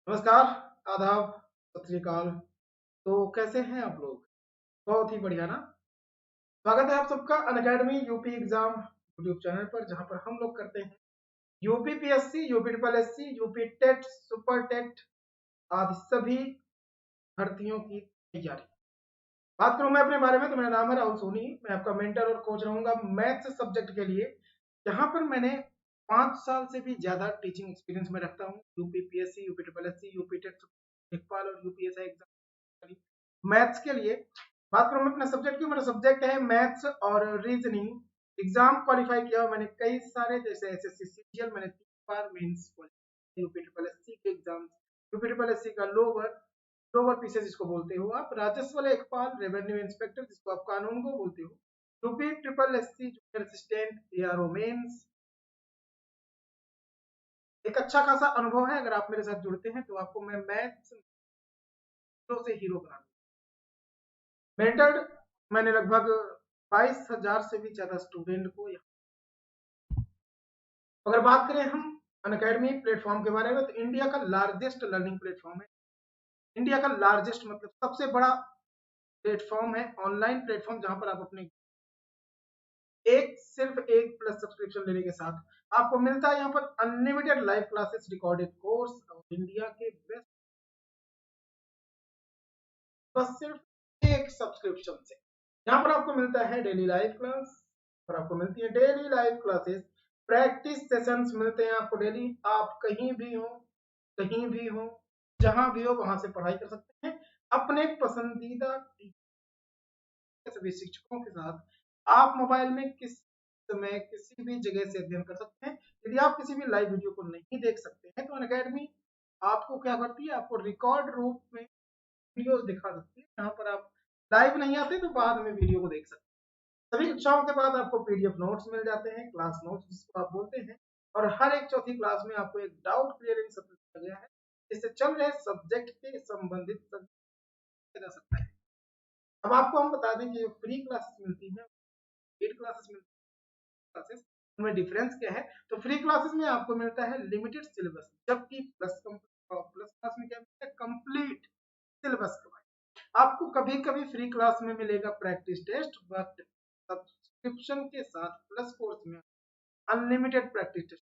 नमस्कार, आदाब, सत श्री अकाल। तो कैसे हैं आप लोग? बहुत ही बढ़िया ना। स्वागत है आप सबका Unacademy UP exam YouTube channel पर, जहां पर हम लोग करते हैं UP PSC, UP triple SC, UP TET, super TET आदि सभी भर्तियों की तैयारी। बात करूं मैं अपने बारे में तो मेरा नाम है राहुल सोनी। मैं आपका मेंटर और कोच रहूंगा मैथ्स सब्जेक्ट के लिए। यहाँ पर मैंने 5 साल से भी ज्यादा टीचिंग एक्सपीरियंस में रखता हूँ। UP PSC, UP triple SC, UP TET, लेखपाल और यूपीएसआई एग्जाम मैथ्स के लिए। बात करूं मैं अपने सब्जेक्ट की, मेरा सब्जेक्ट है मैथ्स और रीजनिंग। एग्जाम क्वालिफाई किया हुआ मैंने कई सारे, जैसे एसएससी सीजीएल मैंने 3 बार mains qualify, UP triple SC के एग्जाम, यूपी ट्रिपल एससी का लोअर लोअर पीसेस जिसको बोलते हो आप, राजस्व लेखपाल, रेवेन्यू इंस्पेक्टर जिसको आप कानून को बोलते हो, UP triple SC junior assistant, ARO mains. एक अच्छा खासा अनुभव है। अगर आप मेरे साथ जुड़ते हैं तो आपको मैं मैथ्स से हीरो बना दूंगा। मेंटर्ड मैंने लगभग 22,000 से भी ज्यादा स्टूडेंट को। अगर बात करें हम अनअकैडमी प्लेटफॉर्म के बारे में, तो इंडिया का लार्जेस्ट लर्निंग प्लेटफॉर्म है। इंडिया का लार्जेस्ट मतलब सबसे बड़ा प्लेटफॉर्म है, ऑनलाइन प्लेटफॉर्म, जहां पर आप अपने सिर्फ एक प्लस सब्सक्रिप्शन लेने के साथ आपको मिलता है यहाँ पर unlimited live classes, recorded course और इंडिया के बेस्ट, बस सिर्फ एक सब्सक्रिप्शन से। यहाँ पर आपको मिलता है डेली लाइव क्लास, और आपको मिलती है daily live classes, practice sessions मिलते हैं आपको डेली। आप कहीं भी हो, जहां भी हो वहां से पढ़ाई कर सकते हैं अपने पसंदीदा सभी शिक्षकों के साथ। आप मोबाइल में किस समय किसी भी जगह से अध्ययन कर सकते हैं। यदि आप किसी भी लाइव वीडियो को नहीं देख सकते हैं तो अनअकैडमी आपको क्या करती है, आपको रिकॉर्ड रूप में वीडियोस दिखा सकती है, जहां पर आप लाइव नहीं आते तो बाद में वीडियो को देख सकते हैं। सभी कक्षाओं के बाद आपको पीडीएफ नोट्स मिल जाते हैं, क्लास नोट्स जिसको आप बोलते हैं। और हर एक चौथी क्लास में आपको एक डाउट क्लियरिंग सत्र दिया गया है, जिससे चल रहे सब्जेक्ट के संबंधित जा सकता है। अब आपको हम बता दें कि जो फ्री क्लासेस मिलती है, पेड क्लासेस मिलती है, क्लासेस उनमें डिफरेंस क्या है। तो फ्री क्लासेस में आपको मिलता है लिमिटेड सिलेबस, जबकि प्लस क्लास में क्या मिलता है, कंप्लीट सिलेबस कवर। आपको कभी कभी फ्री क्लास में मिलेगा प्रैक्टिस टेस्ट, बट सब्सक्रिप्शन के साथ प्लस कोर्स में अनलिमिटेड प्रैक्टिस टेस्ट।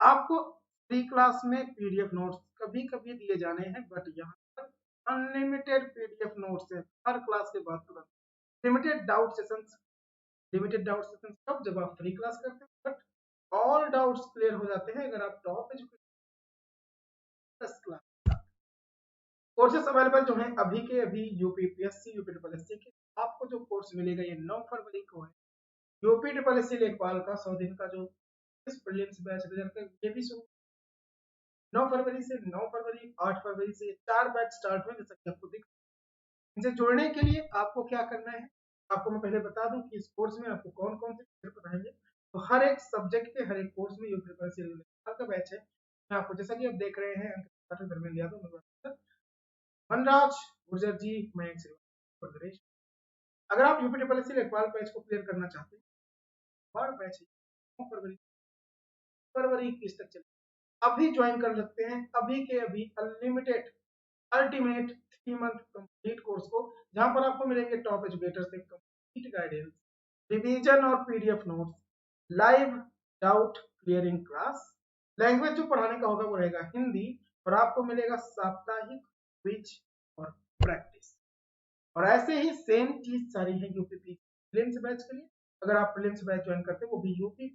आपको फ्री क्लास में पीडीएफ नोट्स कभी कभी दिए जाने हैं, बट यहाँ पर अनलिमिटेड पीडीएफ नोट्स है हर क्लास के बाद तुरंत। Limited doubt sessions, limited doubt sessions कब, जब आप फ्री क्लास करते हैं, बट ऑल डाउट्स क्लियर हो जाते हैं अगर आप top education class. Courses available जो हैं अभी के अभी UP PSC, UP triple SC के। आपको जो कोर्स मिलेगा ये 9 फरवरी को है। यूपी ट्रिपल एससी लेखपाल का 100 दिन का जो प्रीलिम्स बैच रिजल्ट है, ये भी शुरू 9 फरवरी से। 9 फरवरी 8 फरवरी से 4 बैच स्टार्ट हुए, जैसा कि आपको दिख। इनसे जुड़ने के लिए आपको क्या करना है, आपको मैं पहले बता दूं कि इस कोर्स में आपको कौन कौन से विषय पढ़ाएंगे। तो हर एक सब्जेक्ट के हर एक कोर्स में यूपी ट्रिपल एससी का बैच है। मैं आपको, जैसा कि आप देख रहे हैं, धर्मेंद्र यादव, वनराज गुर्जर जी, मैं एक अगर आप यूपी ट्रिपल एससी लेखपाल बैच को क्लियर करना चाहते हैं, और बैच 9 फरवरी 21 तक चले, अभी ज्वाइन कर सकते हैं, अभी के अभी unlimited ultimate 3 month complete course को, जहां पर आपको मिलेंगे टॉप एजुकेटर से कंप्लीट गाइडेंस, रिवीजन और PDF notes, live doubt clearing class. Language जो पढ़ाने का होगा वो रहेगा हिंदी, और आपको मिलेगा साप्ताहिक क्विज और प्रैक्टिस। और ऐसे ही सेम चीज सारी है यूपी प्रीलिम्स बैच के लिए। अगर आप प्रीलिम्स बैच ज्वाइन करते हैं, वो भी यूपी,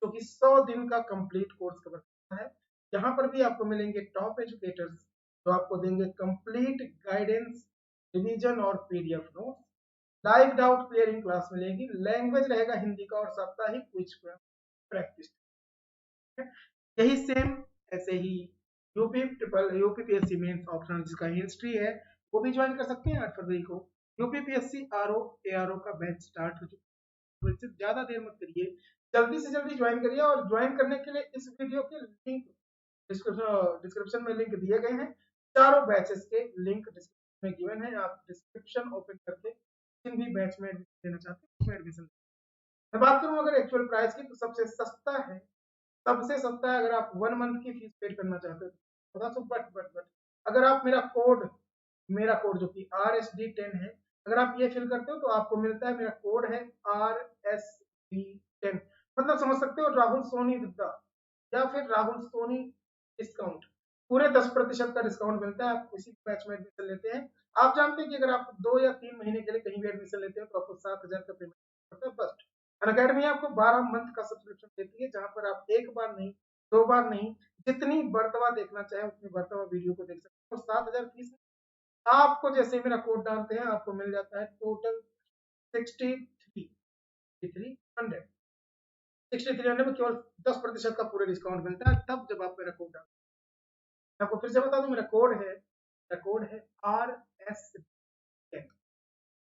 जो कि 100 दिन का कंप्लीट कोर्स कवर करता है। यहाँ पर भी आपको मिलेंगे टॉप एजुकेटर्स, जो आपको देंगे कंप्लीट गाइडेंस, रिवीजन और PDF notes. Live doubt clearing class मिलेगी, लैंग्वेज रहेगा हिंदी का, और साप्ताहिक क्विज प्रैक्टिस। यही सेम ऐसे ही यूपी पीएससी मेंस ऑप्शनल जिसका हिस्ट्री है, वो भी ज्वाइन कर सकते हैं 8 फरवरी को। यूपी पीएससी आरओ एआरओ का बैच स्टार्ट हो चुका है, तो ज्यादा देर मत करिए, जल्दी से जल्दी ज्वाइन करिए। और ज्वाइन करने के लिए इस वीडियो के लिंक डिस्क्रिप्शन में लिंक दिए गए हैं। चारों बैचेस के लिंक डिस्क्रिप्शन में गिवन है। आप डिस्क्रिप्शन ओपन करके जिन भी बैच में एडमिशन लेना चाहते हैं उसमें एडमिशन। मैं बात करूं अगर एक्चुअल प्राइस की, तो सबसे सस्ता है, सबसे सस्ता है। अगर आप 1 मंथ की फीस पेड करना चाहते हो बता सो बट अगर आप मेरा कोड जो कि RSD10 है, अगर आप ये फिल करते हो तो आपको मिलता है, मेरा कोड है RSD10, मतलब समझ सकते हो, राहुल सोनी दुद्धा या फिर राहुल सोनी डिस्काउंट, पूरे 10% का डिस्काउंट मिलता है। आप किसी बैच में एडमिशन लेते हैं, आप जानते हैं कि अगर आप 2 या 3 महीने के लिए कहीं भी एडमिशन लेते हो तो आपको 7,000 का पेमेंट पड़ता है फर्स्ट। अनअकैडमी आपको 12 मंथ का सब्सक्रिप्शन देती है, जहां पर आप एक बार नहीं, 2 बार नहीं, जितनी बर्तवा देखना चाहे उतनी बर्तवा वीडियो को देख सकते हैं। और 7,000 फीस आपको जैसे मेरा कोड डालते हैं आपको मिल जाता है टोटल 63,300, 6300 में केवल 10% का पूरे डिस्काउंट मिलता है, तब जब आप मेरा कोड डालते हैं। आपको फिर से बता दूं, मेरा कोड है RS10,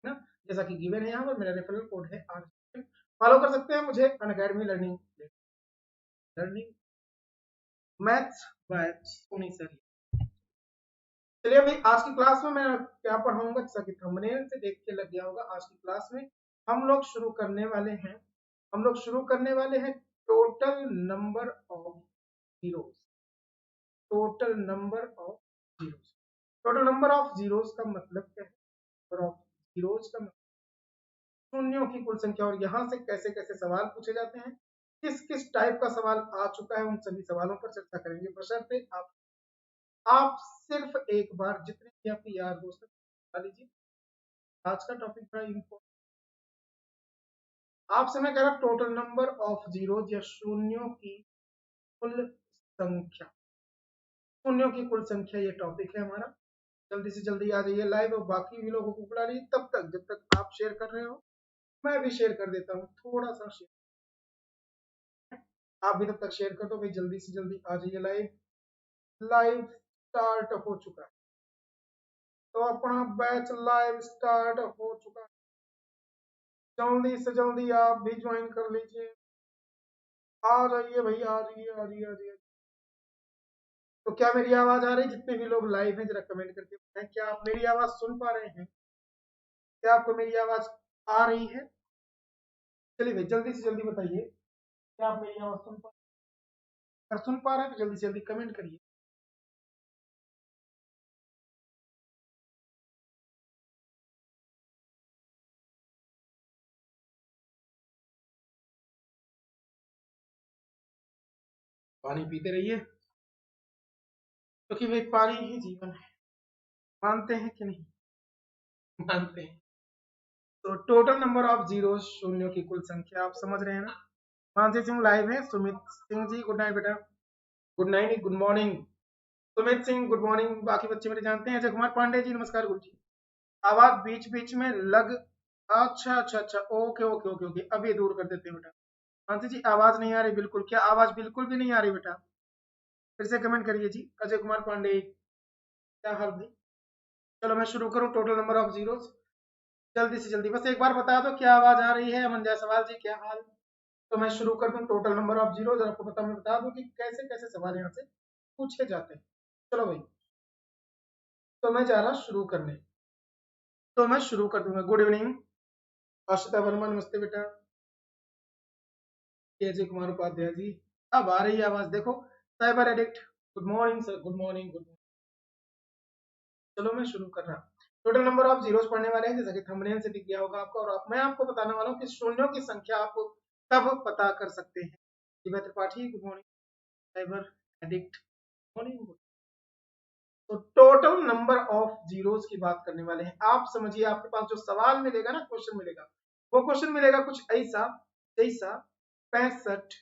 ना, जैसा कि गिवन है यहाँ पर, मेरा रेफरल कोड है RS10। फॉलो कर सकते हैं मुझे Unacademy learning maths by Soni sir. चलिए भाई, आज की क्लास में मैं क्या पढ़ाऊंगा, जैसा कि थंबनेल से देख के लग गया होगा, आज की क्लास में हम लोग शुरू करने वाले हैं total number of zeros. Total number of zeros total number of zeros का मतलब क्या है? नंबर ऑफ जीरोस का मतलब शून्यों की कुल संख्या, और यहाँ से कैसे कैसे सवाल पूछे जाते हैं, किस किस टाइप का सवाल आ चुका है, उन सभी सवालों पर चर्चा करेंगे। बशर्ते आप सिर्फ एक बार जितने भी आपके यार दोस्त बता लीजिए। आज का टॉपिक था इम्पोर्टेंट, आपसे मैं कह रहा टोटल नंबर ऑफ जीरो या शून्यों की कुल संख्या, शून्यों की कुल संख्या, ये टॉपिक है हमारा। जल्दी से जल्दी आ जाइए लाइव, और बाकी भी लोगों को बुला लीजिए। तब तक जब तक आप शेयर कर रहे हो मैं भी शेयर कर देता हूँ, थोड़ा सा शेयर, आप भी तब तक शेयर कर दो भाई। जल्दी से जल्दी आ जाइए लाइव। लाइव स्टार्ट हो चुका है, तो अपना बैच लाइव स्टार्ट हो चुका है, जल्दी से जल्दी आप भी ज्वाइन कर लीजिए। आ जाइए भाई, आ जाइए आ जाइए आ जाइए। तो क्या मेरी आवाज आ रही है? जितने भी लोग लाइव हैं जरा कमेंट करके बताएं, क्या आप मेरी आवाज सुन पा रहे हैं? क्या आपको मेरी आवाज आ रही है? चलिए भाई, जल्दी से जल्दी बताइए, क्या आप मेरी आवाज सुन पा रहे हैं? अगर सुन पा रहे हैं तो जल्दी से जल्दी कमेंट करिए। पानी पीते रहिए, क्योंकि भाई पानी ही जीवन है। मानते हैं कि नहीं? मानते हैं। तो टोटल नंबर ऑफ जीरो, शून्यों की कुल संख्या, आप समझ रहे हैं ना। मानसी सिंह लाइव है, सुमित सिंह जी गुड नाइट बेटा, good night, good morning. Sumit Singh good morning, बाकी बच्चे मेरे जानते हैं। अजय कुमार पांडे जी नमस्कार गुरु जी। आवाज बीच बीच में लग, अच्छा अच्छा अच्छा, ओके ओके ओके ओके, अभी दूर कर देते हैं बेटा। मानसी जी आवाज नहीं आ रही बिल्कुल, क्या आवाज बिल्कुल भी नहीं आ रही बेटा? फिर से कमेंट करिए जी। अजय कुमार पांडे, क्या हाल भाई? चलो मैं शुरू करूं टोटल नंबर ऑफ जीरो, जल्दी से जल्दी बस एक बार बता दो क्या आवाज आ रही है। अमन जायसवाल जी क्या हाल? तो मैं शुरू कर दूं टोटल नंबर ऑफ जीरो, आपको मैं बता दूं कि कैसे कैसे सवाल यहाँ से पूछे जाते हैं। चलो भाई, तो मैं जा रहा शुरू करने, तो मैं शुरू कर दूंगा। गुड इवनिंग आशिता वर्मा, नमस्ते बेटा। अजय कुमार उपाध्याय जी, अब आ रही है आवाज, देखो। Cyber addict, good morning sir, good morning good morning. चलो मैं शुरू कर रहा। टोटल नंबर ऑफ जीरोस पढ़ने वाले हैं, जैसा कि थंबनेल से दिख गया होगा आपको, और मैं आपको बताने वाला हूँ कि शून्यों की संख्या आप कब पता कर सकते हैं। Divya Tripathi good morning, cyber addict morning. तो टोटल नंबर ऑफ जीरोस की बात करने वाले हैं। आप समझिए, आपके पास जो सवाल मिलेगा ना, क्वेश्चन मिलेगा, वो क्वेश्चन मिलेगा कुछ ऐसा, जैसा 65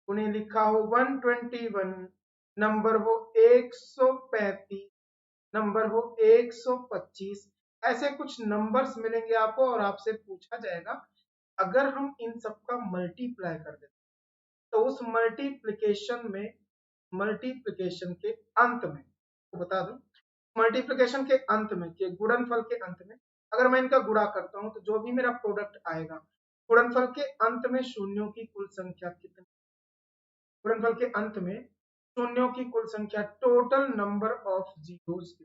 उन्हें लिखा हो 121, नंबर हो 135, नंबर हो 125, ऐसे कुछ नंबर्स मिलेंगे आपको, और आपसे पूछा जाएगा अगर हम इन सबका मल्टीप्लाई कर दें तो उस मल्टीप्लिकेशन के अंत में, तो बता दूं, मल्टीप्लिकेशन के अंत में, के गुणनफल के अंत में अगर मैं इनका गुणा करता हूं तो जो भी मेरा प्रोडक्ट आएगा, गुणनफल के अंत में शून्यों की कुल संख्या कितनी, गुणनफल के अंत में शून्यों की कुल संख्या, टोटल नंबर ऑफ जीरोस।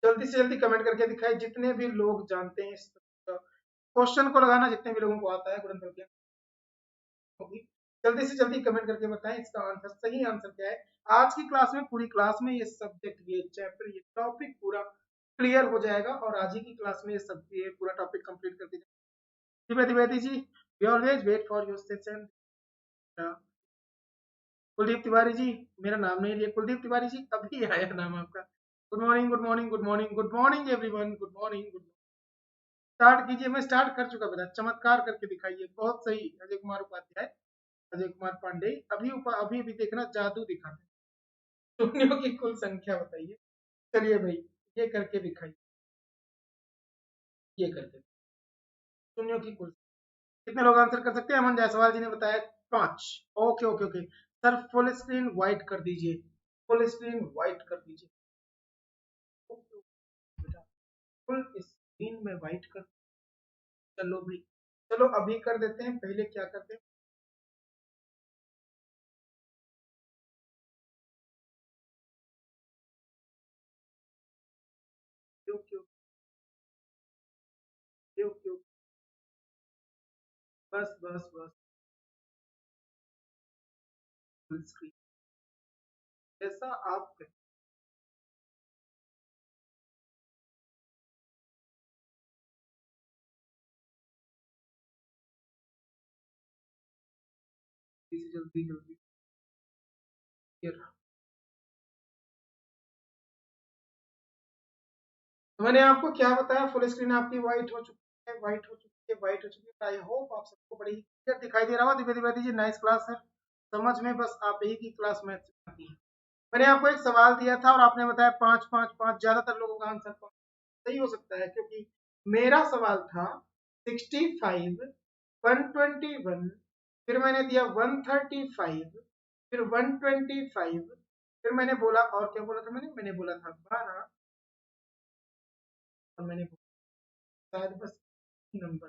जल्दी से जल्दी कमेंट करके दिखाए, जितने भी लोग जानते हैं इस क्वेश्चन को लगाना, जितने भी लोगों को आता है गुणनफल के अंत होगी। जल्दी से जल्दी कमेंट करके बताएं इसका आंसर, सही आंसर क्या है। आज की क्लास में, पूरी क्लास में ये सब्जेक्ट, ये चैप्टर, ये टॉपिक पूरा क्लियर हो जाएगा और आज ही की क्लास में ये सब ये पूरा टॉपिक कंप्लीट करके Dwivedi ji, we always wait for your session. Kuldeep Tiwari ji, मेरा नाम नहीं लिया, कुलदीप तिवारी जी अभी आया नाम आपका। Good morning, good morning, good morning, good morning everyone, good morning, good morning. Start कीजिए, मैं स्टार्ट कर चुका बेटा, चमत्कार करके दिखाइए। बहुत सही, अजय कुमार उपाध्याय, अजय कुमार पांडे। अभी भी देखना, जादू दिखाते हैं। शून्यों की कुल संख्या बताइए। चलिए भाई, ये करके दिखाइए, ये करके शून्यों की कुल। कितने लोग आंसर कर सकते हैं? अमन जायसवाल जी ने बताया 5। Okay okay okay sir, full screen white कर दीजिए, फुल स्क्रीन व्हाइट कर दीजिए। फुल स्क्रीन में व्हाइट कर, चलो भाई, चलो अभी कर देते हैं। पहले क्या करते हैं, क्यों क्यों क्यों क्यों, बस बस बस, फुल स्क्रीन जैसा आप कहें। जल्दी जल्दी जल्दी, ये रहा। तो मैंने आपको क्या बताया, फुल स्क्रीन आपकी व्हाइट हो चुकी है, व्हाइट हो चुकी है, व्हाइट हो चुकी है। आई होप आप सबको बड़ी क्लियर दिखाई दे रहा होगा। द्विवेदी जी नाइस क्लास है, समझ में बस आप ही की क्लास में आती है। मैंने आपको एक सवाल दिया था और आपने बताया 5 5 5। ज्यादातर लोगों का आंसर सही हो सकता है, क्योंकि मेरा सवाल था 65, 121, फिर मैंने दिया 135, फिर 125, फिर मैंने बोला, और क्या बोला था मैंने बोला था 12, और मैंने बोला शायद बस नंबर,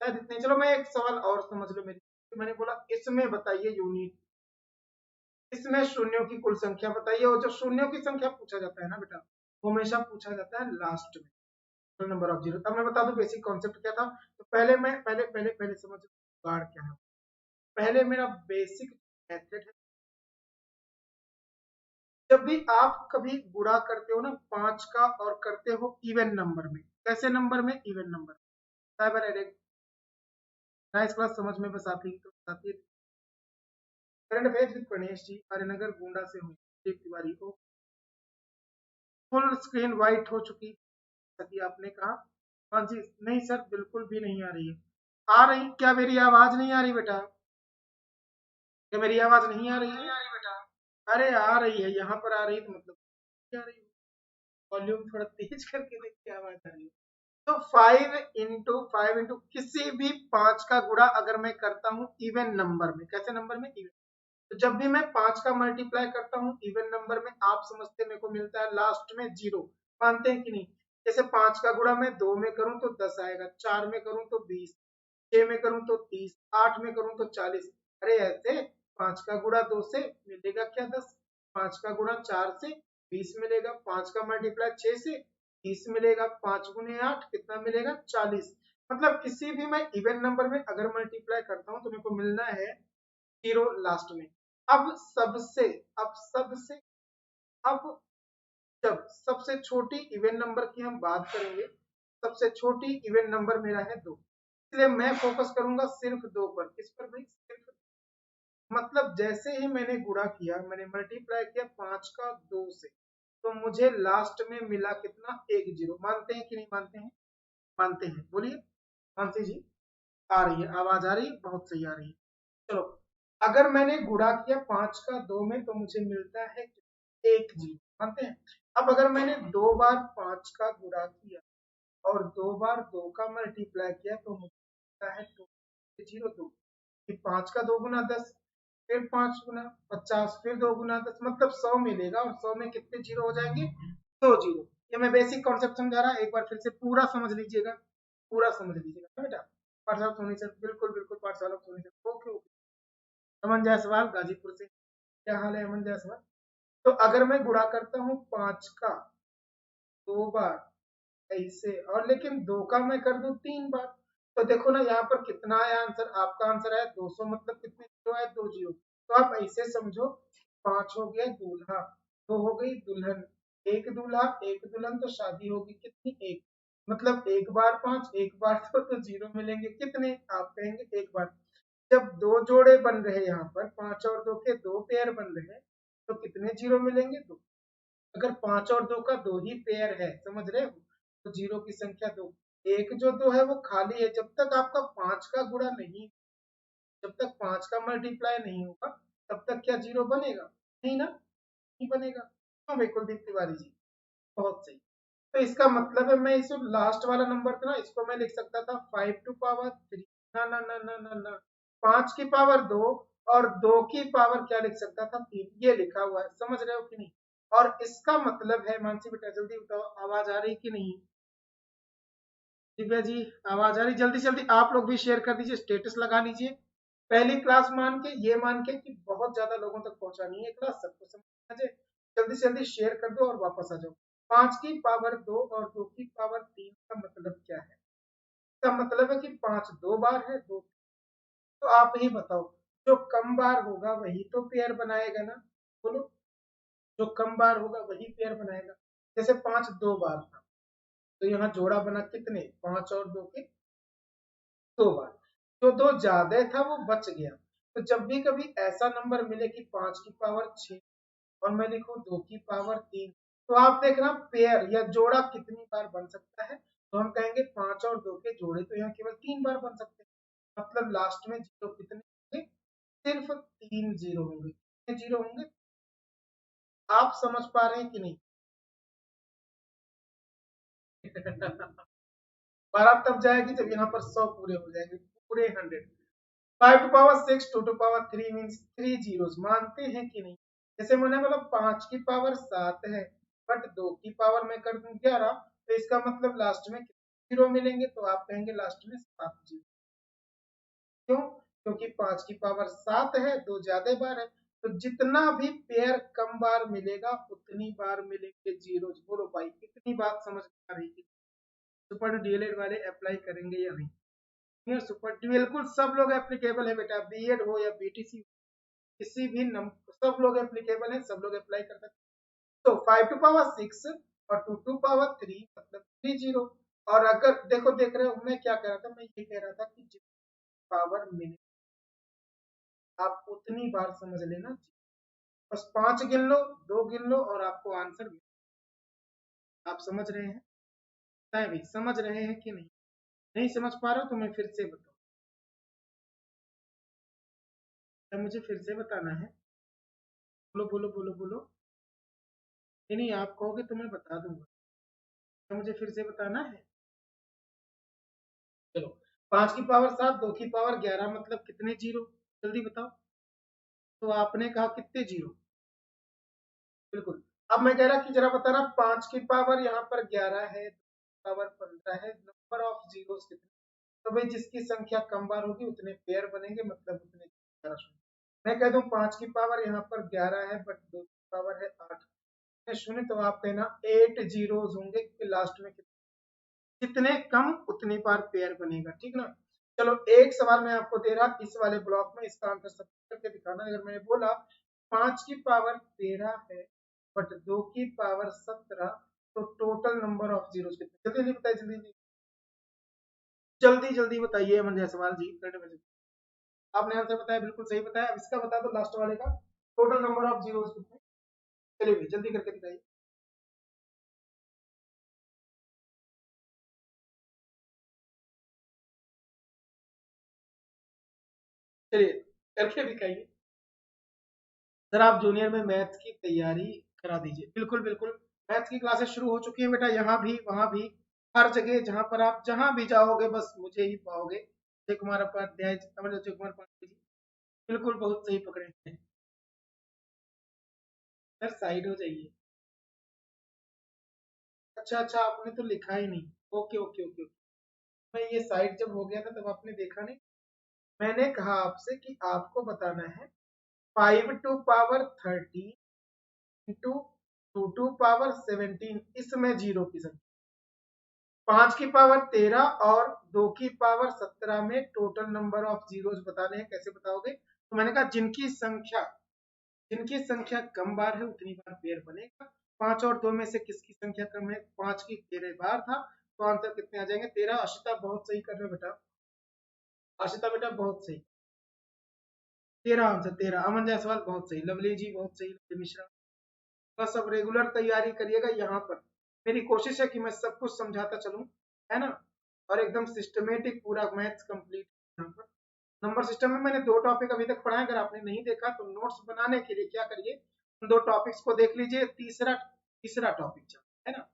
शायद इतने। चलो मैं एक सवाल और समझ लो मेरी। तो मैंने बोला इसमें बताइए यूनिट, इसमें शून्यों की कुल संख्या बताइए। और जो शून्यों की संख्या पूछा जाता है ना बेटा, वो हमेशा पूछा जाता है लास्ट में, नंबर ऑफ जीरो। अब मैं बता दूं बेसिक कॉन्सेप्ट क्या था। तो पहले मैं पहले पहले पहले समझ जुगाड़ क्या है। पहले मेरा बेसिक मेथड है, जब भी आप कभी गुणा करते हो ना 5 का, और करते हो इवन नंबर में। कैसे नंबर में? Even number. साइबर एडेड नाइस क्लास, समझ में बस आप ही को बताती है। Current affairs with Ganesh ji, Harinagar Gonda से हूँ, एक तिवारी को। फुल स्क्रीन व्हाइट हो चुकी, सभी आपने कहा। हाँ जी, नहीं सर बिल्कुल भी नहीं आ रही है। आ रही क्या? मेरी आवाज नहीं आ रही बेटा? क्या मेरी आवाज नहीं आ रही है? अरे आ रही है, यहाँ पर आ रही तो मतलब क्या आ रही है? वॉल्यूम थोड़ा तेज करके देख, क्या आवाज आ रही है। तो 5 इंटू किसी भी 5 का गुणा अगर मैं करता हूँ इवन नंबर में, कैसे नंबर में? इवन। तो जब भी मैं 5 का मल्टीप्लाई करता हूँ इवन नंबर में, आप समझते मेरे को मिलता है लास्ट में 0। मानते हैं कि नहीं? जैसे 5 का गुणा मैं 2 में करूं तो 10 आएगा, 4 में करूं तो 20, 6 में करूं तो 30, 8 में करूं तो 40। अरे ऐसे 5 का गुणा 2 से मिलेगा क्या? 10। 5 का गुणा 4 से 20 मिलेगा। 5 का मल्टीप्लाई 6 से 30 मिलेगा। 5 गुने 8 कितना मिलेगा? 40। मतलब किसी भी मैं इवन नंबर में अगर मल्टीप्लाई करता हूं तो मेरे को मिलना है 0 लास्ट में। अब सबसे अब सबसे अब जब सबसे छोटी इवन नंबर की हम बात करेंगे, सबसे छोटी इवन नंबर मेरा है 2, इसलिए मैं फोकस करूंगा सिर्फ 2 पर। किस पर भाई? सिर्फ। मतलब जैसे ही मैंने गुणा किया, मैंने मल्टीप्लाई किया 5 का 2 से, तो मुझे लास्ट में मिला कितना? 1 0। मानते हैं कि नहीं मानते हैं? मानते हैं, बोलिए। मानसी जी, आ रही है आवाज? आ रही है, बहुत सही आ रही है। चलो, अगर मैंने गुणा किया 5 का 2 में तो मुझे मिलता है 1 0। मानते हैं? अब अगर मैंने 2 बार 5 का गुणा किया और 2 बार 2 का मल्टीप्लाई किया तो मुझे मिलता है 2 0 2। 5 का 2 गुना 10, फिर 5 गुना 50, फिर 2 गुना 10, मतलब 100 मिलेगा। और 100 में कितने जीरो हो जाएंगे? 2 जीरो। ये मैं बेसिक कॉन्सेप्ट समझा रहा, एक बार फिर से पूरा समझ लीजिएगा, पूरा समझ लीजिएगा बेटा। पाठशाला सोनी सर, बिल्कुल बिल्कुल, Pathshala Soni sir. Okay okay. Aman Jaiswal Ghazipur से, क्या हाल है अमन जायसवाल? तो अगर मैं गुणा करता हूँ 5 का 2 बार ऐसे, और लेकिन 2 का मैं कर दूं 3 बार, तो देखो ना यहाँ पर कितना आया आंसर, आपका आंसर आया 200, मतलब कितने जीरो आए, 2 जीरो। तो आप ऐसे समझो, 5 हो गया दूल्हा, 2 हो गई दुल्हन, एक दूल्हा एक दुल्हन, तो शादी होगी कितनी, एक, मतलब एक बार 5, एक बार तो जीरो मिलेंगे कितने, आप कहेंगे एक बार। जब दो जोड़े बन रहे यहाँ पर, 5 और 2 के 2 पेयर बन रहे हैं, तो कितने जीरो मिलेंगे, 2। अगर 5 और 2 का 2 ही पेयर है, समझ रहे हो, तो जीरो की संख्या 2। एक जो 2 है वो खाली है, जब तक आपका 5 का गुणा नहीं, जब तक 5 का मल्टीप्लाई नहीं होगा, तब तक क्या जीरो बनेगा, नहीं ना, नहीं बनेगा। क्यों भाई कुलदीप तिवारी जी, बहुत सही। तो इसका मतलब है, मैं इस लास्ट वाला नंबर था ना, इसको मैं लिख सकता था 5 to power 3, ना ना ना ना ना ना, 5 की पावर 2 और 2 की पावर क्या लिख सकता था, 3, ये लिखा हुआ है, समझ रहे हो कि नहीं। और इसका मतलब है, मानसी बेटा जल्दी बताओ, आवाज आ रही कि नहीं, दिव्या जी आवाज आ रही, जल्दी जल्दी आप लोग भी शेयर कर दीजिए, स्टेटस लगा लीजिए। पहली क्लास मान के, ये मान के कि बहुत ज्यादा लोगों तक पहुंचानी है क्लास, सबको समझ आ जाए, जल्दी से जल्दी शेयर कर दो और वापस आ जाओ। 5 की पावर 2 और 2 की पावर 3 का मतलब क्या है, इसका मतलब है कि 5 दो बार है, 2, तो आप ही बताओ, जो कम बार होगा वही तो पेयर बनाएगा ना, बोलो, जो कम बार होगा वही पेयर बनाएगा। जैसे 5 दो बार था, तो यहाँ जोड़ा बना कितने, 5 और 2 के 2 बार, जो 2 ज्यादा था वो बच गया। तो जब भी कभी ऐसा नंबर मिले कि 5 की पावर 6 और मैं लिखूं 2 की पावर 3, तो आप देखना पेयर या जोड़ा कितनी बार बन सकता है, तो हम कहेंगे 5 और 2 के जोड़े तो यहाँ केवल 3 बार बन सकते हैं, मतलब लास्ट में जीरो कितने होंगे, सिर्फ 3 जीरो होंगे, कितने जीरो होंगे, आप समझ पा रहे हैं कि नहीं। बारात तब जाएगी जब यहाँ पर 100 पूरे हो जाएंगे, पूरे 100। 5 to power 6, 2 to power 3 means 3 zeros, मानते हैं कि नहीं। जैसे मैंने बोला 5 की पावर 7 है, बट 2 की पावर मैं कर दूं 11, तो इसका मतलब लास्ट में जीरो मिलेंगे, तो आप कहेंगे लास्ट में 7 जीरो। क्यों, क्योंकि 5 की पावर 7 है, 2 ज्यादा बार है, तो जितना भी पेयर कम बार मिलेगा उतनी बार मिलेंगे जीरो। बोलो भाई, कितनी बात समझ में आ रही है, सुपर डीएलएड वाले अप्लाई करेंगे या नहीं, सुपर बिल्कुल सब लोग एप्लीकेबल है बेटा, बीएड हो या बीटीसी, किसी भी सब लोग एप्लीकेबल है, सब लोग अप्लाई कर सकते हैं। तो 5 to power 6 और 2 to power 3 मतलब 3 जीरो। और अगर देखो, देख रहे हो मैं क्या कह रहा था, मैं ये कह रहा था कि जितनी पावर मिले आप उतनी बार समझ लेना, बस 5 गिन लो, 2 गिन लो और आपको आंसर मिल, आप समझ रहे हैं, बताएं भाई समझ रहे हैं कि नहीं। नहीं समझ पा रहे हो तो मैं फिर से बताऊं, तो मुझे फिर से बताना है, बोलो बोलो बोलो बोलो, नहीं नहीं आप कहोगे तो मैं बता दूंगा, तो मुझे फिर से बताना है। चलो, 5 की पावर 7, 2 की पावर 11 मतलब कितने जीरो, जल्दी बताओ। तो आपने कहा कितने जीरो, बिल्कुल। अब मैं कह रहा कि जरा बताना, 5 की पावर यहाँ पर 11 है, पावर 15 है, नंबर ऑफ जीरो कितने, तो भाई जिसकी संख्या कम बार होगी उतने पेयर बनेंगे, मतलब उतने 11 शून्य। मैं कह दूं 5 की पावर यहाँ पर 11 है, बट 2 की पावर है 8 शून्य, तो आप कहना 8 जीरोज होंगे, क्योंकि लास्ट में जितने कम उतनी बार पेयर बनेगा, ठीक ना। चलो एक सवाल मैं आपको दे रहा इस वाले ब्लॉक में, इसका आंसर सब करके दिखाना। अगर मैंने बोला 5 की पावर 13 है बट 2 की पावर 17, तो टोटल नंबर ऑफ जीरो कितने, जल्दी नहीं बताइए, जल्दी जल्दी जल्दी बताइए अमन जायसवाल जी, आपने आंसर बताया, बिल्कुल सही बताया। अब इसका बता दो लास्ट वाले का, टोटल नंबर ऑफ जीरो कितने, चलिए जल्दी करके बताइए। चलिए करके दिखाइए। सर आप जूनियर में मैथ्स की तैयारी करा दीजिए, बिल्कुल बिल्कुल। मैथ्स की क्लासेस शुरू हो चुकी है बेटा, यहाँ भी वहाँ भी, हर जगह जहाँ पर आप जहाँ भी जाओगे बस मुझे ही पाओगे। अजय कुमार उपाध्याय, अजय कुमार पांडे जी, बिल्कुल बहुत सही पकड़े हैं। सर साइड हो जाइए। अच्छा अच्छा, आपने तो लिखा ही नहीं, ओके ओके ओके ओके। मैं ये साइड जब हो गया था तब आपने देखा नहीं, मैंने कहा आपसे कि आपको बताना है 5 to power 13 into 2 to power 17, इसमें जीरो की संख्या, 5 की पावर 13 और 2 की पावर 17 में टोटल नंबर ऑफ जीरोस बताने हैं। कैसे बताओगे? तो मैंने कहा जिनकी संख्या कम बार है उतनी बार पेयर बनेगा। 5 और 2 में से किसकी संख्या कम है? 5 की 13 बार था, तो आंसर कितने आ जाएंगे? 13। आशिता बहुत सही कर रहे हो बेटा, आशिता बेटा बहुत सही, 13 आंसर 13। अमन जायसवाल बहुत सही, लवली जी बहुत सही, लवली मिश्रा। बस अब रेगुलर तैयारी करिएगा। यहाँ पर मेरी कोशिश है कि मैं सब कुछ समझाता चलूं, है ना, और एकदम सिस्टमेटिक पूरा मैथ्स कंप्लीट। यहाँ पर नंबर सिस्टम में मैंने 2 टॉपिक अभी तक पढ़ा है, अगर आपने नहीं देखा तो नोट्स बनाने के लिए क्या करिए, उन 2 टॉपिक्स को देख लीजिए, तीसरा तीसरा टॉपिक चल है ना,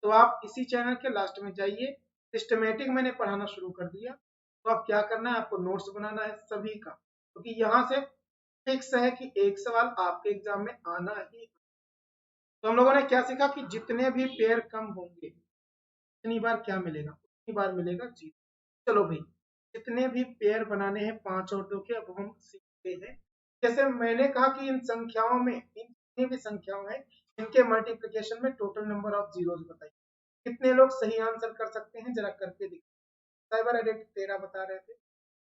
तो आप इसी चैनल के लास्ट में जाइए। सिस्टमेटिक मैंने पढ़ाना शुरू कर दिया, तो अब क्या करना है, आपको नोट्स बनाना है सभी का, क्योंकि यहाँ से फिक्स है कि एक सवाल आपके एग्जाम में आना ही। तो हम लोगों ने क्या सीखा कि जितने भी पेयर कम होंगे उतनी बार क्या मिलेगा, उतनी बार मिलेगा जीरो। चलो भाई, जितने भी पेयर बनाने हैं 5 और 2 के, अब हम सीखते हैं। जैसे मैंने कहा कि इन संख्याओं में, इन जितनी भी संख्याओं हैं, इनके मल्टीप्लिकेशन में टोटल नंबर ऑफ जीरोस बताइए। कितने लोग सही आंसर कर सकते हैं, जरा करके दिखाओ। साइबर एडिक्ट 13 बता रहे थे,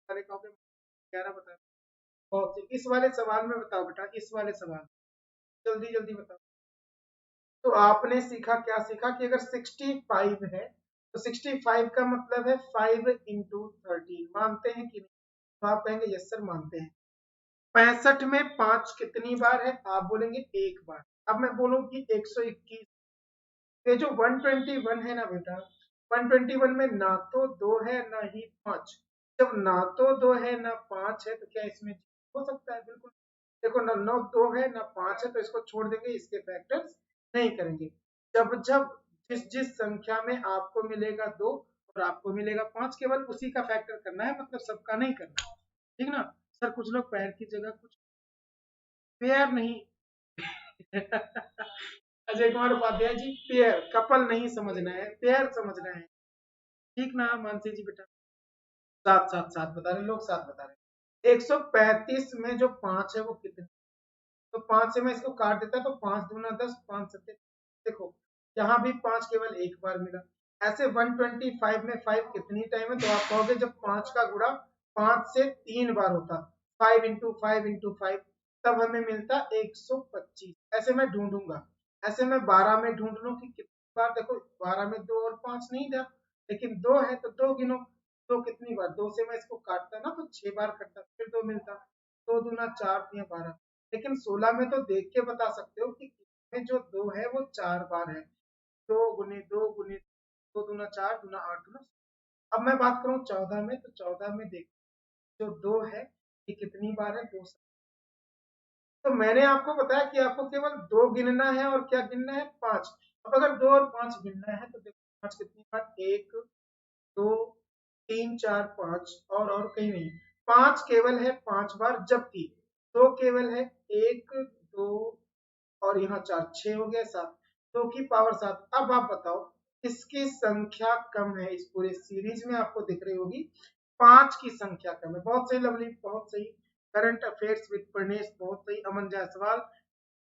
11 बता रहे। बहुत इस वाले सवाल में बताओ बेटा, इस वाले सवाल जल्दी जल्दी बताओ। तो आपने सीखा, क्या सीखा कि अगर 65 है तो 65 का मतलब है 5 इंटू 13। मानते हैं कि नहीं? तो आप कहेंगे यस सर मानते हैं। 65 में 5 कितनी बार है? आप बोलेंगे एक बार। अब मैं बोलूं कि 121, ये जो 121 है ना बेटा, 121 में ना तो 2 है ना ही 5। जब ना तो 2 है ना 5 है तो क्या इसमें हो सकता है? बिल्कुल। देखो ना, 2 है ना 5 है, तो इसको छोड़ देंगे, इसके फैक्टर्स नहीं करेंगे। जब जब जिस जिस संख्या में आपको मिलेगा 2 और आपको मिलेगा 5, केवल उसी का फैक्टर करना है, मतलब सबका नहीं करना, ठीक ना। सर कुछ लोग पैर की जगह कुछ पेयर नहीं अजय कुमार उपाध्याय जी, पेयर कपल नहीं समझना है, पेयर समझना है, ठीक ना मानसी जी बेटा? सात सात सात बता रहे लोग, सात बता रहे। 135 में जो 5 है वो कितने? तो 5 से मैं इसको काट देता तो 5 दूना 10, 5 सत्ते। देखो यहाँ भी 5 केवल एक बार मिला। ऐसे 125 में 5 कितनी टाइम है? तो आप कहोगे जब 5 का गुणा 5 से 3 बार होता, 5 इंटू 5 इंटू 5, तब हमें मिलता 125। ऐसे मैं ढूंढूंगा, ऐसे मैं 12 में ढूंढ लूं कि कितनी बार। देखो 12 में 2 और 5 नहीं था, लेकिन 2 है तो 2 गिनो। 2 कितनी बार? 2 से मैं इसको काटता ना तो 6 बार कटता, फिर 2 मिलता। 2 दूना 4 या 12। लेकिन 16 में तो देख के बता सकते हो कि इसमें जो 2 है वो 4 बार है। 2 गुने 2 गुने 2 दूना 4 दूना 8 दूना। अब मैं बात करूं 14 में, तो 14 में देख जो 2 है ये कितनी बार है? 2। तो मैंने आपको बताया कि आपको केवल 2 गिनना है, और क्या गिनना है? 5। अब अगर 2 और 5 गिनना है तो देखो 5 कितनी बार? 1 2 3 4 5, और कहीं नहीं। 5 केवल है 5 बार, जबकि 2 केवल है 1 2, और यहाँ 4 6 हो गया, 7। 2 की पावर 7। अब आप बताओ किसकी संख्या कम है? इस पूरे सीरीज में आपको दिख रही होगी 5 की संख्या कम है। बहुत सही लवली, बहुत सही। करंट अफेयर्स विद प्रनेश, बहुत सही। अमन जायसवाल,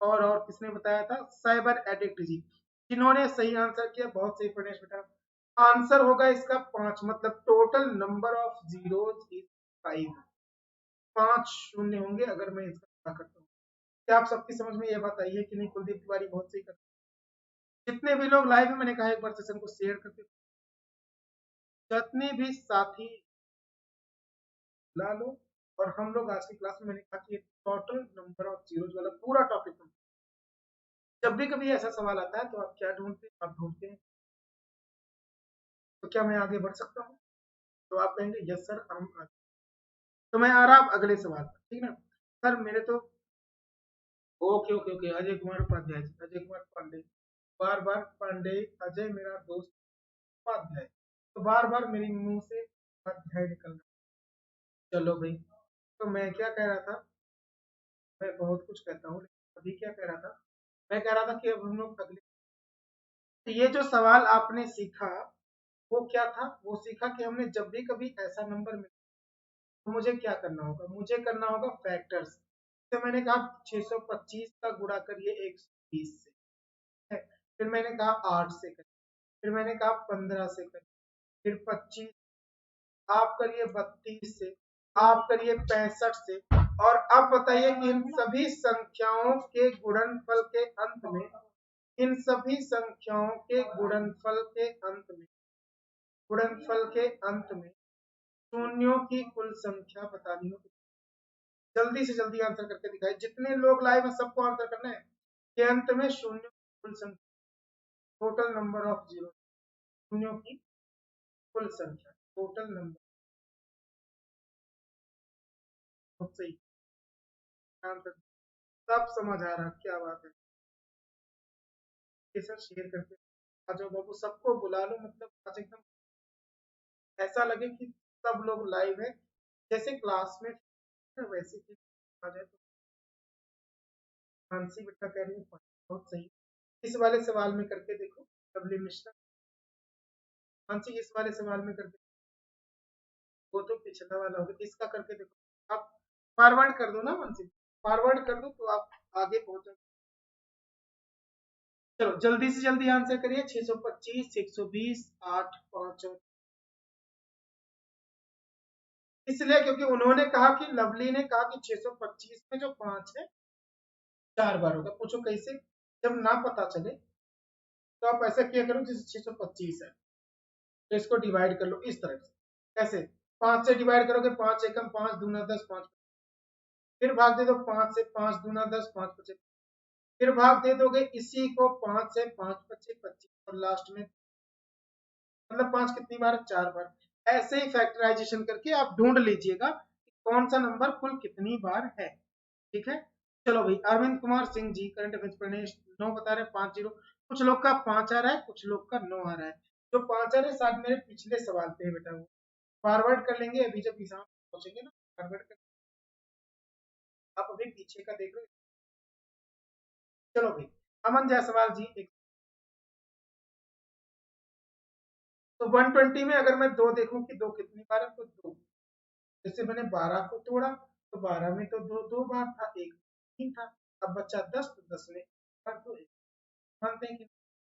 और किसने बताया था? साइबर एडिक्ट जी, जिन्होंने सही आंसर किया। बहुत सही प्रनेश बेटा। आंसर होगा इसका 5, मतलब total number of zeros is 5। 5 शून्य होंगे अगर मैं इसका करता हूँ। क्या आप सबकी समझ में ये बात आई है कि नहीं? कुलदीप तिवारी बहुत सही करते। जितने भी लोग लाइव है, मैंने कहा एक बार सेशन को शेयर करके जितने भी साथी ला लो। और हम लोग आज की क्लास में, मैंने कहा कि टोटल नंबर ऑफ जीरोस वाला पूरा टॉपिक। जब भी कभी ऐसा सवाल आता है तो आप क्या ढूंढते हैं? आप ढूंढते हैं तो क्या मैं आगे बढ़ सकता हूँ? तो आप कहेंगे यस सर हम आगे। तो मैं आ रहा अब अगले सवाल पर, ठीक ना सर? मेरे तो okay okay okay. Ajay Kumar Upadhyay, Ajay Kumar Pandey, बार बार पांडे अजय मेरा दोस्त उपाध्याय, तो बार बार मेरे मुंह से उपाध्याय निकलना। चलो भाई, तो मैं क्या कह रहा था? मैं बहुत कुछ कहता हूँ, लेकिन अभी क्या कह रहा था? मैं कह रहा था कि अब हम लोग अगले, तो ये जो सवाल आपने सीखा वो क्या था? वो सीखा कि हमने जब भी कभी ऐसा नंबर मिला तो मुझे क्या करना होगा? मुझे करना होगा फैक्टर्स। तो मैंने कहा 625 का गुणा करिए 120 से, फिर मैंने कहा 8 से करिए, फिर मैंने कहा 15 से करिए, फिर 25, आप करिए 32 से, आप करिए 65 से। और अब बताइए कि इन सभी संख्याओं के गुणनफल के अंत में, इन सभी संख्याओं के गुणनफल के अंत में, गुणनफल के अंत में शून्यों की कुल संख्या बतानी हो। जल्दी से जल्दी आंसर करके दिखाए, जितने लोग लाइव है सबको आंसर करना है कि अंत में शून्यों की कुल संख्या, टोटल नंबर ऑफ जीरो, शून्यों की कुल संख्या, टोटल नंबर। बहुत सही आंसर, सब समझ आ रहा, क्या बात है। ये सर शेयर करके आ जाओ बाबू, सबको बुला लो, मतलब आज एकदम ऐसा लगे कि सब लोग लाइव है, जैसे क्लास में वैसे ही आ जाए। तो मानसी बेटा कह रही है बहुत सही, इस वाले सवाल में करके देखो, लवली मिश्रा। मानसी इस वाले सवाल में करके, वो तो पिछला वाला होगा, इसका करके देखो आप, फॉरवर्ड कर दो ना मानसी, फॉरवर्ड कर दो तो आप आगे पहुंचो। चलो जल्दी से जल्दी आंसर करिए, 625, 120, 8, 5। इसलिए क्योंकि उन्होंने कहा कि, लवली ने कहा कि 625 में जो 5 है 4 बार होगा। पूछो कैसे, जब ना पता चले तो आप ऐसा किया करो, जैसे 625 है तो इसको डिवाइड कर लो इस तरह से। कैसे, 5 से डिवाइड करोगे, 5 एकम 5, दूना 10, 5, फिर भाग दे दो 5 से, 5 दूना 10, 5 पचे, फिर भाग दे दोगे इसी को 5 से, 5 पचे 25, और लास्ट में मतलब 5 कितनी बार, 4 बार। ऐसे ही फैक्टराइजेशन करके आप ढूंढ लीजिएगा कि कौन सा नंबर कुल कितनी बार है। ठीक है, चलो भाई, अरविंद कुमार सिंह जी करंट अफेयर्स प्रणेश 9 बता रहे हैं, 5-0। कुछ लोग का 5 आ रहा है, कुछ लोग का 9 आ रहा है। जो 5 आ रहे हैं शायद मेरे पिछले सवाल पे है बेटा, वो फॉरवर्ड कर लेंगे अभी जब एग्जाम पहुंचेंगे ना, फॉरवर्ड कर, आप अभी पीछे का देख लो। चलो भाई, अमन जायसवाल जी एक, तो 120 में अगर मैं 2 देखूं कि 2 कितनी बार है, तो 2, जैसे मैंने 12 को तोड़ा तो 12 में तो 2 2 बार था, एक 3 था, अब बच्चा 10, तो 10 में तो एक। मानते हैं कि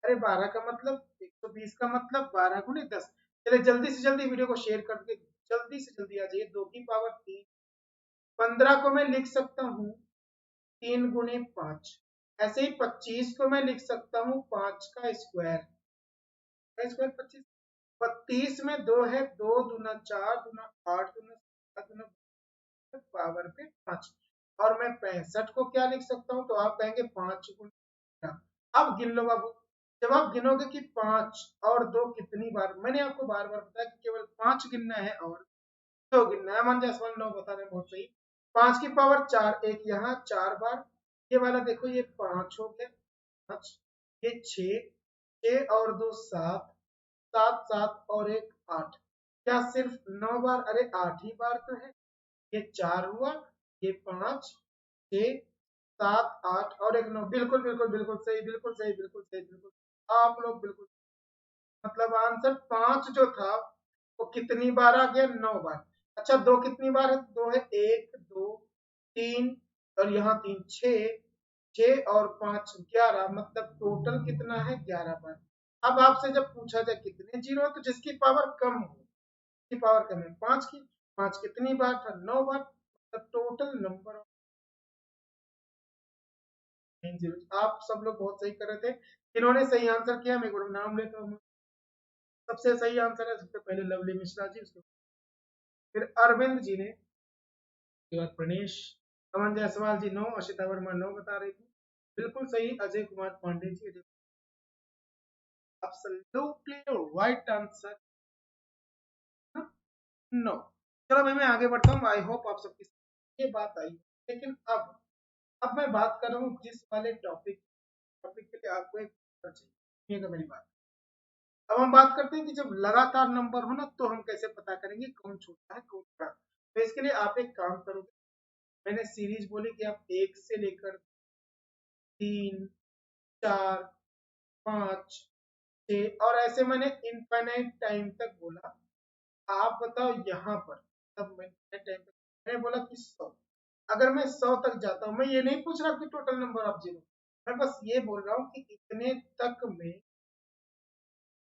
अरे 12 का मतलब 120 का मतलब 12 गुने 10। चले जल्दी से जल्दी वीडियो को शेयर करके जल्दी से जल्दी आ जाइए। 2 की पावर 3, 15 को मैं लिख सकता हूँ 3 गुने 5, ऐसे ही 25 को मैं लिख सकता हूँ 5 का स्क्वायर, का स्क्वायर 25। 32 में 2 है, 2 दूना 4, दूना 8, दूना 7, दूना पावर पे 5। और मैं 65 को क्या लिख सकता हूँ, तो आप कहेंगे 5 गुना। अब गिन लो बाबू, जब आप गिनोगे कि 5 और 2 कितनी बार, मैंने आपको बार बार बताया कि केवल 5 गिनना है और 2 गिनना है। मान जासवाल 9 बता रहे हैं, बहुत सही। 5 की पावर 4, एक यहाँ 4 बार, ये वाला देखो ये 5 हो गया, 5, ये 6, 6 और 2 7, 7 7 और एक 8, क्या सिर्फ 9 बार, अरे 8 ही बार तो है। ये 4 हुआ, ये 5, 6, 7, 8 और एक 9, बिल्कुल बिल्कुल बिल्कुल सही, बिल्कुल सही, बिल्कुल सही, बिल्कुल, आप लोग बिल्कुल, मतलब आंसर 5 जो था वो कितनी बार आ गया, 9 बार। अच्छा 2 कितनी बार है, 2 है, 1 2 3 और यहाँ 3, 6, 6 और 5 11, मतलब टोटल कितना है, 11 बार। अब आपसे जब पूछा जाए कितने जीरो है, तो जिसकी पावर कम हो, की पावर कम है 5 की, 5 कितनी बार था, 9 बार, मतलब टोटल नंबर ऑफ जीरो। आप सब लोग बहुत सही कर रहे थे, इन्होंने सही आंसर किया, मैं नाम लेता हूँ। सबसे सही आंसर है सबसे पहले लवली मिश्रा जी, उसके फिर अरविंद जी ने, उसके बाद प्रणेश, अमन जायसवाल जी 9, अशिता वर्मा 9 बता रही थी, बिल्कुल सही। Ajay Kumar Pandey ji, absolutely right answer, 9। चलो भाई मैं आगे बढ़ता हूँ, आई होप आप सबकी ये बात आई। लेकिन अब मैं बात कर रहा हूँ जिस वाले टॉपिक, टॉपिक के लिए आपको एक चाहिए, मेरी बात। अब हम बात करते हैं कि जब लगातार नंबर हो ना, तो हम कैसे पता करेंगे कौन छोटा है कौन बड़ा। तो इसके लिए आप एक काम करोगे, मैंने सीरीज बोली कि आप 1 से लेकर 3, 4, 5, 6 और ऐसे मैंने इनफाइनाइट टाइम तक बोला। आप बताओ यहाँ पर, तब मैंने टाइम तक मैंने बोला कि 100, अगर मैं 100 तक जाता हूँ, मैं ये नहीं पूछ रहा कि टोटल नंबर ऑफ जीरो, मैं बस ये बोल रहा हूँ कि इतने तक में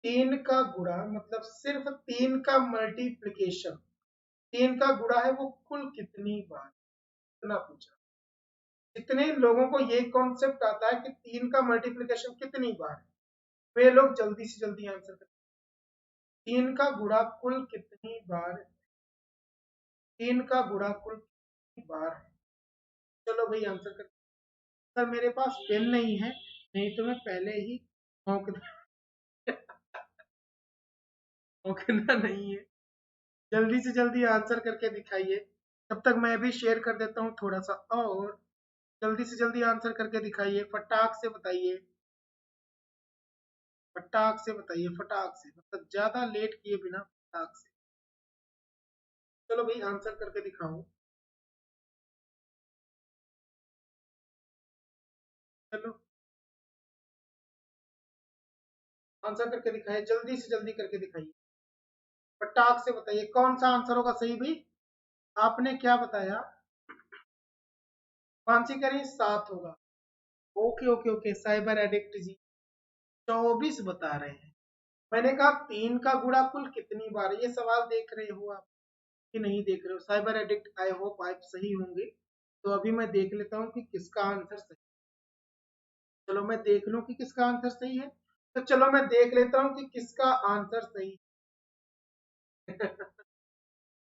3 का गुणा मतलब सिर्फ 3 का मल्टीप्लिकेशन, 3 का गुणा है वो कुल कितनी बार, इतना पूछा। जितने लोगों को ये कॉन्सेप्ट आता है कि 3 का मल्टीप्लिकेशन कितनी बार है, वे लोग जल्दी से जल्दी आंसर करें। 3 का गुणा कुल कितनी बार, 3 का गुणा कुल कितनी बार है। चलो भाई आंसर कर। सर मेरे पास पेन नहीं है, नहीं तो मैं पहले ही ठोकना नहीं है। जल्दी से जल्दी आंसर करके दिखाइए, तब तक मैं भी शेयर कर देता हूँ थोड़ा सा। और जल्दी से जल्दी आंसर करके दिखाइए, फटाक से बताइए, फटाक से बताइए, फटाक से, मतलब ज्यादा लेट किए बिना फटाक से। चलो भाई आंसर करके दिखाओ। चलो आंसर करके दिखाइए, जल्दी से जल्दी करके दिखाइए, फटाक से बताइए कौन सा आंसर होगा सही भाई। आपने क्या बताया, कौन सी करी, 7 होगा। Okay okay okay cyber addict ji 24 बता रहे हैं। मैंने कहा 3 का गुणा कुल कितनी बार, ये सवाल देख रहे हो आप कि नहीं देख रहे हो। साइबर एडिक्ट आई होप आप सही होंगे। तो अभी मैं देख लेता हूँ कि किसका आंसर सही। चलो मैं देख लूं कि किसका आंसर सही है। तो चलो मैं देख लेता हूँ कि किसका आंसर सही है।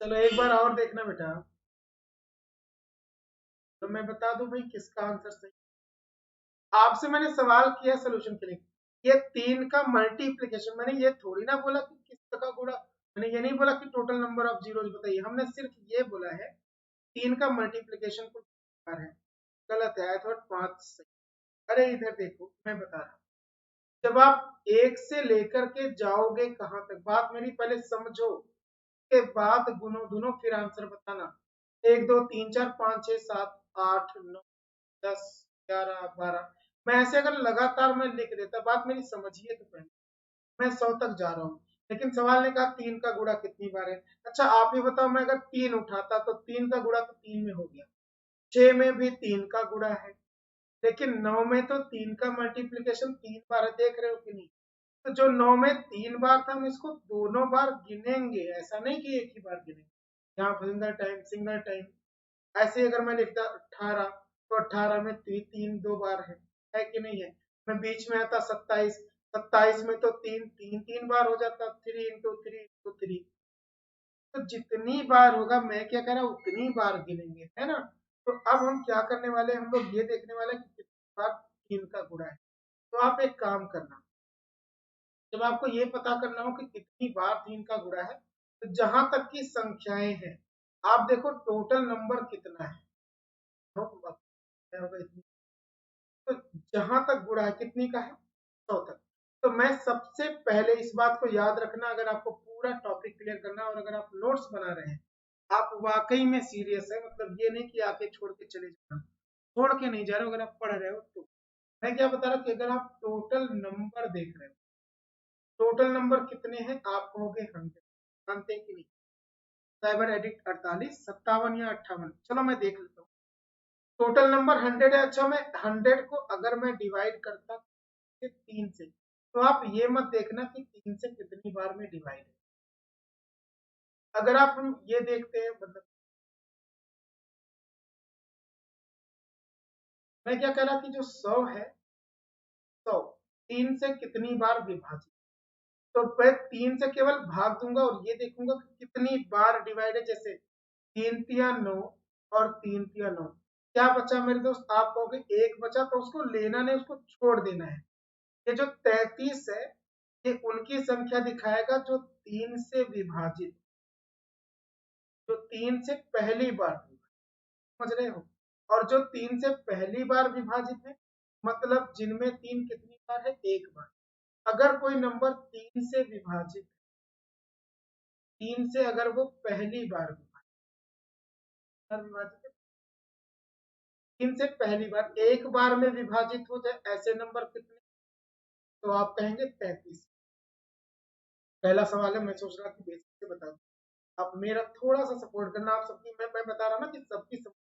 चलो एक बार और देखना बेटा, तो मैं बता दूं भाई किसका आंसर सही। आपसे मैंने सवाल किया सोल्यूशन के लिए, ये 3 का मल्टीप्लीकेशन, मैंने ये थोड़ी ना बोला कि किस का गुणा, मैंने ये नहीं बोला कि टोटल नंबर ऑफ जीरोज बताइए, हमने सिर्फ ये बोला है 3 का मल्टीप्लीकेशन कुल कितनी बार है। गलत है, आई थॉट 5 सही। अरे इधर देखो मैं बता रहा हूँ, जब आप एक से लेकर के जाओगे कहां तक, बात मेरी पहले समझो, के बाद गुनो दोनों फिर आंसर बताना। 1 2 3 4 5 6 7 8 9 10 11 12, मैं ऐसे अगर लगातार मैं लिख देता, बात मेरी समझिए तो पहले, मैं 100 तक जा रहा हूँ, लेकिन सवाल ने कहा 3 का गुणा कितनी बार है। अच्छा आप ही बताओ, मैं अगर 3 उठाता तो 3 का गुणा तो 3 में हो गया, 6 में भी 3 का गुणा है, लेकिन 9 में तो 3 का मल्टीप्लीकेशन 3 बार है, देख रहे हो कि नहीं। तो जो 9 में 3 बार था, हम इसको दोनों बार गिनेंगे, ऐसा नहीं कि एक ही बार गिनेंगे। यहाँ सिंगल टाइम सिंगल टाइम, ऐसे अगर मैं लिखता 18, तो 18 में 3 2 बार है कि नहीं है। मैं बीच में आता 27, 27 में तो 3 3 3 बार हो जाता, 3 × 3 × 3। तो जितनी बार होगा, मैं क्या कह रहा हूँ, उतनी बार गिनेंगे, है ना। तो अब हम क्या करने वाले हैं, हम लोग ये देखने वाले हैं कि कितनी बार 3 का गुणा है। तो आप एक काम करना, जब आपको ये पता करना हो कि कितनी बार 3 का गुणा है, तो जहां तक की संख्याएं हैं, आप देखो टोटल नंबर कितना है। तो जहां तक गुणा है कितनी का है, 100 तक। तो मैं सबसे पहले इस बात को याद रखना, अगर आपको पूरा टॉपिक क्लियर करना और अगर आप नोट्स बना रहे हैं, आप वाकई में सीरियस है, मतलब ये नहीं कि आके छोड़ के चले जाना, छोड़ के नहीं जा रहे हो, अगर आप पढ़ रहे हो तो। मैं क्या बता रहा हूँ कि अगर आप टोटल नंबर देख रहे हो, टोटल नंबर कितने हैं, आप कहोगे 100, मानते हैं कि नहीं। साइबर एडिक्ट 48 57 या 58, चलो मैं देख लेता हूँ। टोटल नंबर 100 है। अच्छा मैं 100 को अगर मैं डिवाइड करता 3 से, तो आप ये मत देखना कि 3 से कितनी बार में डिवाइड है। अगर आप हम ये देखते हैं, मतलब मैं क्या कह रहा कि जो 100 है, 100 3 से कितनी बार विभाजित, तो मैं 3 से केवल भाग दूंगा और ये देखूंगा कि कितनी बार डिवाइड है। जैसे 3 तिया 9 और 3 तिया 9, क्या बचा मेरे दोस्त, आप कहोगे 1 बचा, तो उसको लेना नहीं, उसको छोड़ देना है। ये जो 33 है, ये उनकी संख्या दिखाएगा जो 3 से विभाजित, जो 3 से पहली बार, समझ रहे हो। और जो 3 से पहली बार विभाजित है, मतलब जिनमें 3 कितनी बार है, 1 बार। अगर कोई नंबर 3 से विभाजित, 3 से अगर वो पहली बार विभाजित है, 3 से पहली बार, एक बार में विभाजित हो जाए, ऐसे नंबर कितने, तो आप कहेंगे 33। पहला सवाल है, मैं सोच रहा कि बेसिक से बता दूं, आप मेरा थोड़ा सा सपोर्ट करना, आप सबकी, मैं बता रहा ना कि सबकी सब,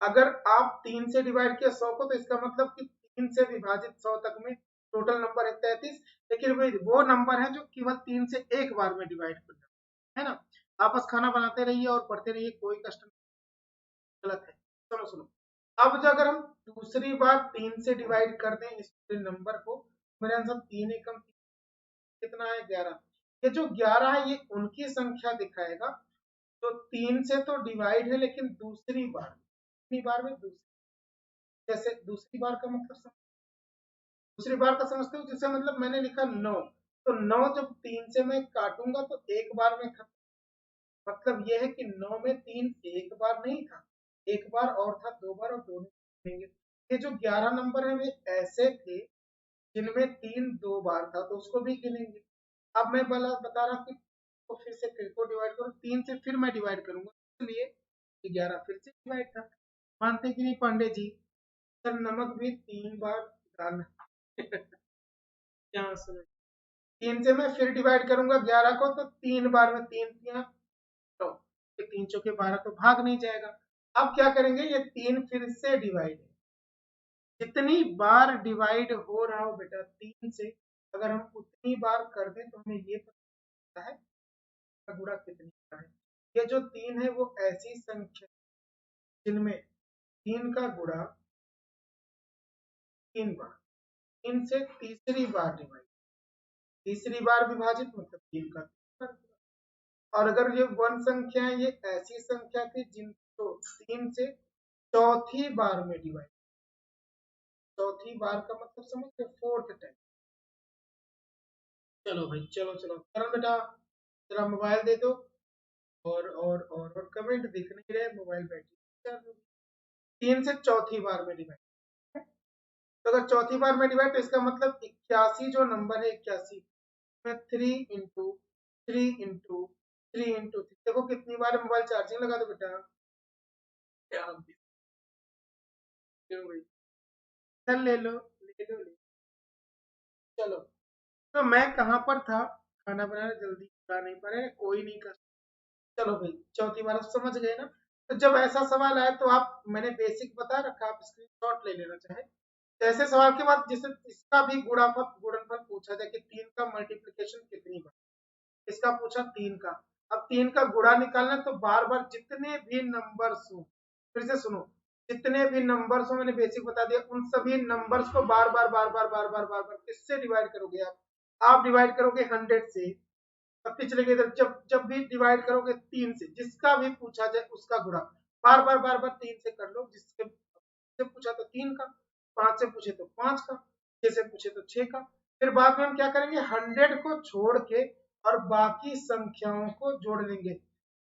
अगर आप 3 से डिवाइड किया 100 को, तो इसका मतलब कि 3 से विभाजित 100 तक में टोटल नंबर है 33, लेकिन वही वो नंबर है जो केवल 3 से एक बार में डिवाइड कर जाता है ना। आप बस खाना बनाते रहिए और पढ़ते रहिए, कोई कष्ट गलत है। सुनो सुनो, अब जो अगर हम दूसरी बार 3 से डिवाइड कर दें इस पूरे नंबर को, मेरे आंसर 3 एकम कितना है 11। ये जो 11 है ये उनकी संख्या दिखाएगा जो 3 से तो डिवाइड है लेकिन दूसरी बार, कितनी बार में दूसरी, जैसे दूसरी बार का मतलब दूसरी बार का समझते हो, जैसे मतलब मैंने लिखा 9, तो 9 जब 3 से मैं काटूंगा तो एक बार में खत्म, मतलब यह है कि 9 में 3 एक बार नहीं था, एक बार और था, दो बार और दोनों गिनेंगे। ये जो 11 नंबर है वे ऐसे थे जिनमें 3 दो बार था तो उसको भी गिनेंगे। अब मैं बता रहा कि तो फिर को डिवाइड करो, 3 से फिर मैं डिवाइड करूंगा, इसलिए 11 फिर से डिवाइड था। मानते कि नहीं पांडे जी, सर नमक भी 3 बार डालना। यहाँ सुनो, 3 से मैं फिर डिवाइड करूंगा 11 को, तो 3 बार में 3 3 9, 3 चौके 12 तो भाग नहीं जाएगा। अब क्या करेंगे, ये 3 फिर से डिवाइड है, जितनी बार डिवाइड हो रहा हो बेटा 3 से, अगर हम उतनी बार कर दें तो हमें ये पता है का गुणा कितनी बार है। ये जो 3 है वो ऐसी संख्या जिनमें 3 का गुणा 3 बार, 3 से तीसरी बार डिवाइड, तीसरी बार विभाजित मतलब 3 का। और अगर ये वन संख्या है, ये ऐसी संख्या थी जिनको 3 से चौथी बार में डिवाइड, चौथी बार का मतलब समझते, फोर्थ टाइम। चलो भाई, चलो चलो करण बेटा, जरा मोबाइल दे दो। और कमेंट दिख नहीं रहे, मोबाइल बैटरी 3 से चौथी बार में डिवाइड, तो अगर चौथी बार में डिवाइड तो इसका मतलब 81 जो नंबर है 81 में 3 इंटू 3 इंटू 3 देखो कितनी बार मोबाइल चार्जिंग लगा दो बेटा। क्या क्यों भाई, चल ले लो ले लो ले। चलो, तो मैं कहाँ पर था, खाना बनाना जल्दी बता नहीं पा रहे, कोई नहीं कर। चलो भाई, चौथी बार आप समझ गए ना। तो जब ऐसा सवाल आए तो आप, मैंने बेसिक बता रखा, आप स्क्रीनशॉट ले लेना चाहे। तो ऐसे सवाल के बाद जैसे इसका भी गुणनफल पूछा जाए कि 3 का मल्टीप्लीकेशन कितनी बार, इसका पूछा 3 का, अब 3 का गुणा निकालना, तो बार बार जितने भी नंबर्स हो, फिर से सुनो, जितने भी नंबर्स हो मैंने बेसिक बता दिया, उन सभी नंबर्स को बार बार बार बार बार बार बार बार किससे डिवाइड करोगे आप डिवाइड करोगे 100 से। अब पिछले के इधर जब जब भी डिवाइड करोगे 3 से, जिसका भी पूछा जाए उसका गुणा बार बार 3 से कर लो, जिसके से पूछा तो 3 का, 5 से पूछे तो 5 का, 6 से पूछे तो 6 का। फिर बाद में हम क्या करेंगे, 100 को छोड़ के और बाकी संख्याओं को जोड़ लेंगे।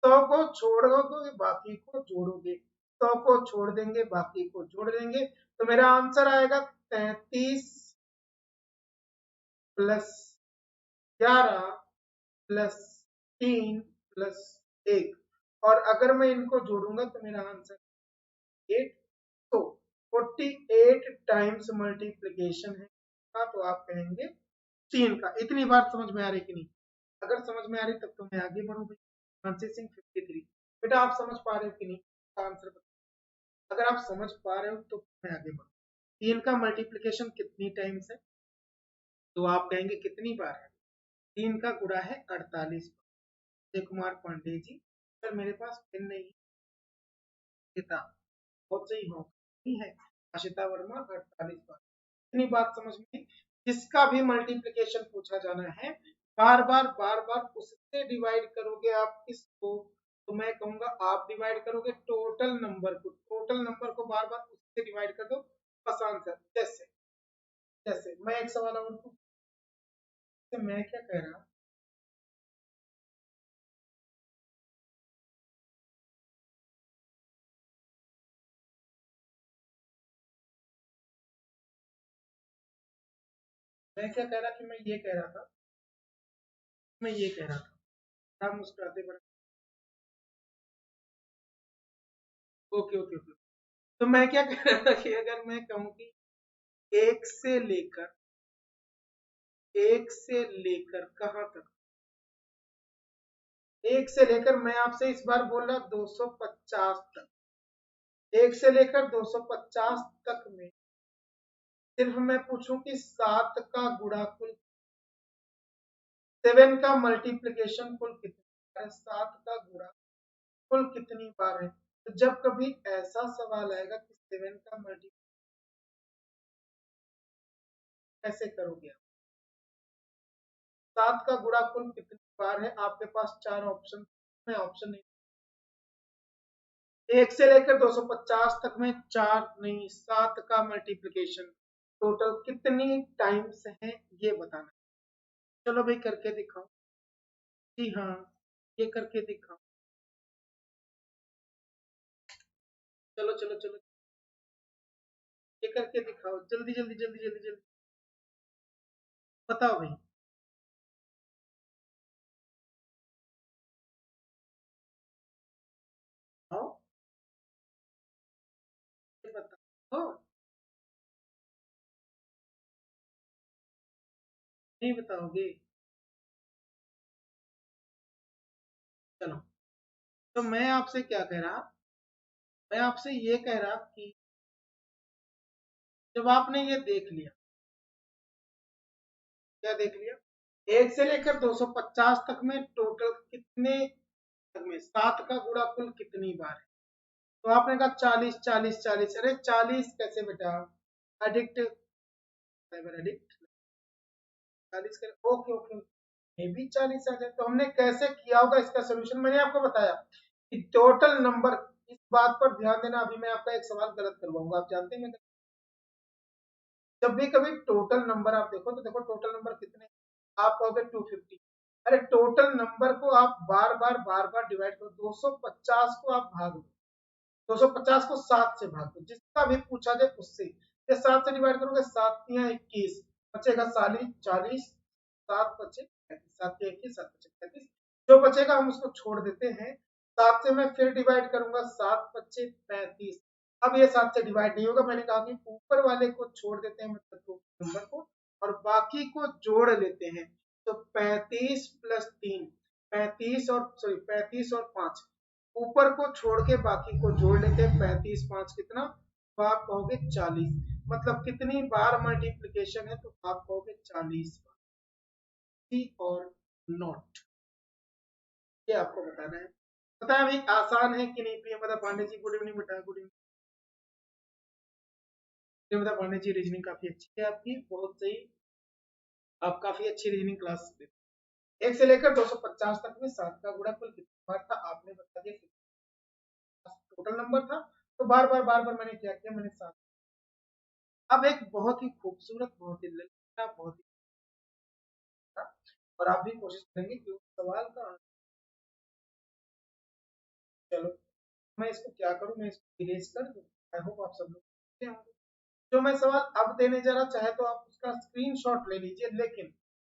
100 को छोड़ोगे बाकी को जोड़ोगे, 100 को छोड़ देंगे बाकी को जोड़ देंगे, तो मेरा आंसर आएगा 33 प्लस 11 प्लस 3 प्लस 1, और अगर मैं इनको जोड़ूंगा तो मेरा आंसर 8। तो 48 टाइम्स मल्टीप्लीकेशन है का, तो आप कहेंगे 3 का। इतनी बात समझ में आ रही कि नहीं? अगर समझ में आ रही तब तो मैं आगे बढ़ू भाई। फ्रांसिस सिंह 53, बेटा आप समझ पा रहे हो कि नहीं, आंसर बता। अगर आप समझ पा रहे हो तो मैं आगे बढ़ू। 3 का मल्टीप्लीकेशन कितनी टाइम्स है, तो आप कहेंगे कितनी बार है। 3 का गुणा है 48 बार। अजय कुमार पांडे जी, सर मेरे पास पेन नहीं, किताब बहुत सही हो है। आशिता वर्मा 48 बार। इतनी बात समझ में, जिसका भी मल्टीप्लिकेशन पूछा जाना है बार बार उससे डिवाइड करोगे आप इसको, तो मैं कहूंगा आप डिवाइड करोगे टोटल नंबर को बार बार उससे डिवाइड कर दो, बस आंसर। जैसे जैसे मैं एक सवाल और पूछूं, मैं क्या कह रहा, मैं क्या कह रहा कि मैं ये कह रहा था, मैं ये कह रहा था, आप मुस्कुराते बड़ा। ओके ओके ओके, तो मैं क्या कह रहा था कि अगर मैं कहूँ कि एक से लेकर, एक से लेकर कहां तक, एक से लेकर मैं आपसे इस बार बोल रहा 250 तक, एक से लेकर 250 तक में सिर्फ मैं पूछूं कि 7 का गुणा कुल, 7 का मल्टीप्लीकेशन कुल कितना है, 7 का गुणा कुल कितनी बार है। तो जब कभी ऐसा सवाल आएगा कि 7 का मल्टीप्लीकेशन कैसे करोगे आप, 7 का गुणा कुल कितनी बार है, आपके पास 4 ऑप्शन, में ऑप्शन नहीं, 1 से लेकर 250 तक में 4 नहीं 7 का मल्टीप्लीकेशन टोटल कितनी टाइम्स है ये बताना। चलो भाई करके दिखाओ। जी हाँ, ये करके दिखाओ। चलो चलो चलो, ये करके दिखाओ, जल्दी जल्दी जल्दी जल्दी जल्दी बताओ भाई। आओ, ये बताओ। नहीं बताओगे। चलो, तो मैं आपसे क्या कह रहा, मैं आपसे ये कह रहा कि जब आपने ये देख लिया, क्या देख लिया, 1 से लेकर 250 तक में टोटल कितने तक में 7 का गुणा कुल कितनी बार है। तो आपने कहा 40 40 40, अरे 40 कैसे बेटा, एडिक्ट, एडिक्ट 40 कर, ओके ओके, ये भी 40 आ जाए। तो हमने कैसे किया होगा इसका सोल्यूशन, मैंने आपको बताया कि टोटल नंबर, इस बात पर ध्यान देना, अभी मैं आपका एक सवाल गलत करवाऊंगा, आप जानते हैं जब भी कभी टोटल नंबर आप देखो तो देखो टोटल नंबर कितने, आप कहोगे 250, अरे टोटल नंबर को आप बार बार डिवाइड करो, 250 को आप भाग दो, 250 को 7 से भाग दो, जिसका भी पूछा जाए उससे, ये 7 से डिवाइड करोगे, 7 या 21 बचेगा 40 40, 7 बचे 35, 7 या 21 7 बचे 35, जो बचेगा हम उसको छोड़ देते हैं, 7 से मैं फिर डिवाइड करूंगा, 7 बचे 35, अब ये 7 से डिवाइड नहीं होगा, मैंने कहा कि ऊपर वाले को छोड़ देते हैं, मतलब नंबर को, और बाकी को जोड़ लेते हैं। तो 35 प्लस 3, 35 और सॉरी 35 और 5, ऊपर को छोड़ के बाकी को जोड़ लेते हैं, 35 5 कितना, तो आप कहोगे 40, मतलब कितनी बार मल्टीप्लीकेशन है, तो आप कहोगे 40 बार। और नॉट, ये आपको बताना है। पता है भाई आसान है कि नहीं, प्रियंवदा पांडे जी गुड इवनिंग बेटा, good evening. Priyamvada Pandey ji reasoning काफी अच्छी है आपकी, बहुत सही, आप काफी अच्छी रीजनिंग क्लास देते हैं। 1 से लेकर 250 तक में 7 का गुणा कुल कितनी बार था, आपने बता दिया, टोटल नंबर था, तो बार बार मैंने क्या किया, मैंने 7। अब एक बहुत ही खूबसूरत, बहुत ही लचीला, बहुत ही अच्छा, और आप भी कोशिश करेंगे कि उस सवाल का, चलो मैं इसको क्या करूं, मैं इसको इरेज कर दूं, आई होप आप सब लोग होंगे। जो मैं सवाल अब देने जा रहा, चाहे तो आप उसका स्क्रीनशॉट ले लीजिए, लेकिन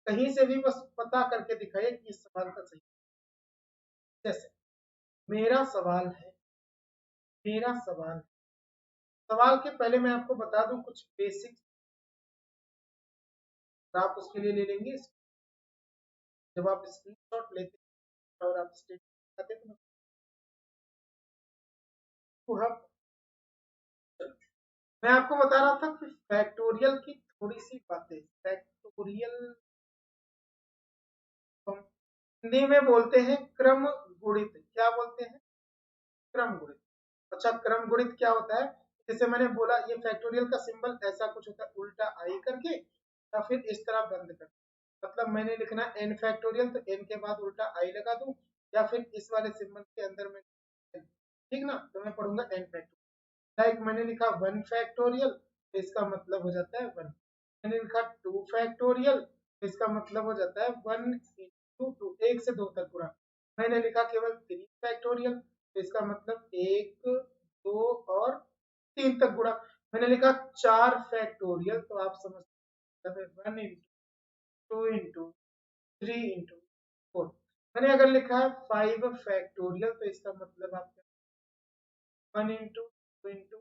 कहीं से भी बस पता करके दिखाइए कि इस सवाल का सही। जैसे मेरा सवाल है, मेरा सवाल, सवाल के पहले मैं आपको बता दूं कुछ बेसिक, आप उसके लिए ले लेंगे, जब आप स्क्रीनशॉट लेते हैं और आप स्टेट करते हैं तो हम, मैं आपको बता रहा था कि फैक्टोरियल की थोड़ी सी बातें, फैक्टोरियल हम हिंदी में बोलते हैं क्रम गुणित, क्या बोलते हैं, क्रम गुणित। अच्छा क्रम गुणित क्या होता है, जैसे मैंने बोला ये फैक्टोरियल का सिंबल ऐसा कुछ होता है, उल्टा आई करके या फिर इस तरह बंद कर, मतलब मैंने लिखना एन फैक्टोरियल तो एन के बाद उल्टा आई लगा दूं, या फिर इस वाले सिंबल के अंदर में, ठीक ना, तो मैं पढ़ूंगा एन फैक्टोरियल। लाइक मैंने लिखा 1 फैक्टोरियल, तो इसका मतलब हो जाता है 1, मैंने लिखा 2 फैक्टोरियल, तो इसका मतलब हो जाता है 1 इंटू 2, 1 से 2 तक पूरा, मैंने लिखा केवल 3 फैक्टोरियल, तो इसका मतलब 1 2 और 3 तक गुणा, मैंने लिखा 4 फैक्टोरियल, तो आप समझ सकते हैं 1 इंटू 2 इंटू 3 इंटू 4, मैंने अगर लिखा है 5 फैक्टोरियल, तो इसका मतलब आप 1 इंटू 2 इंटू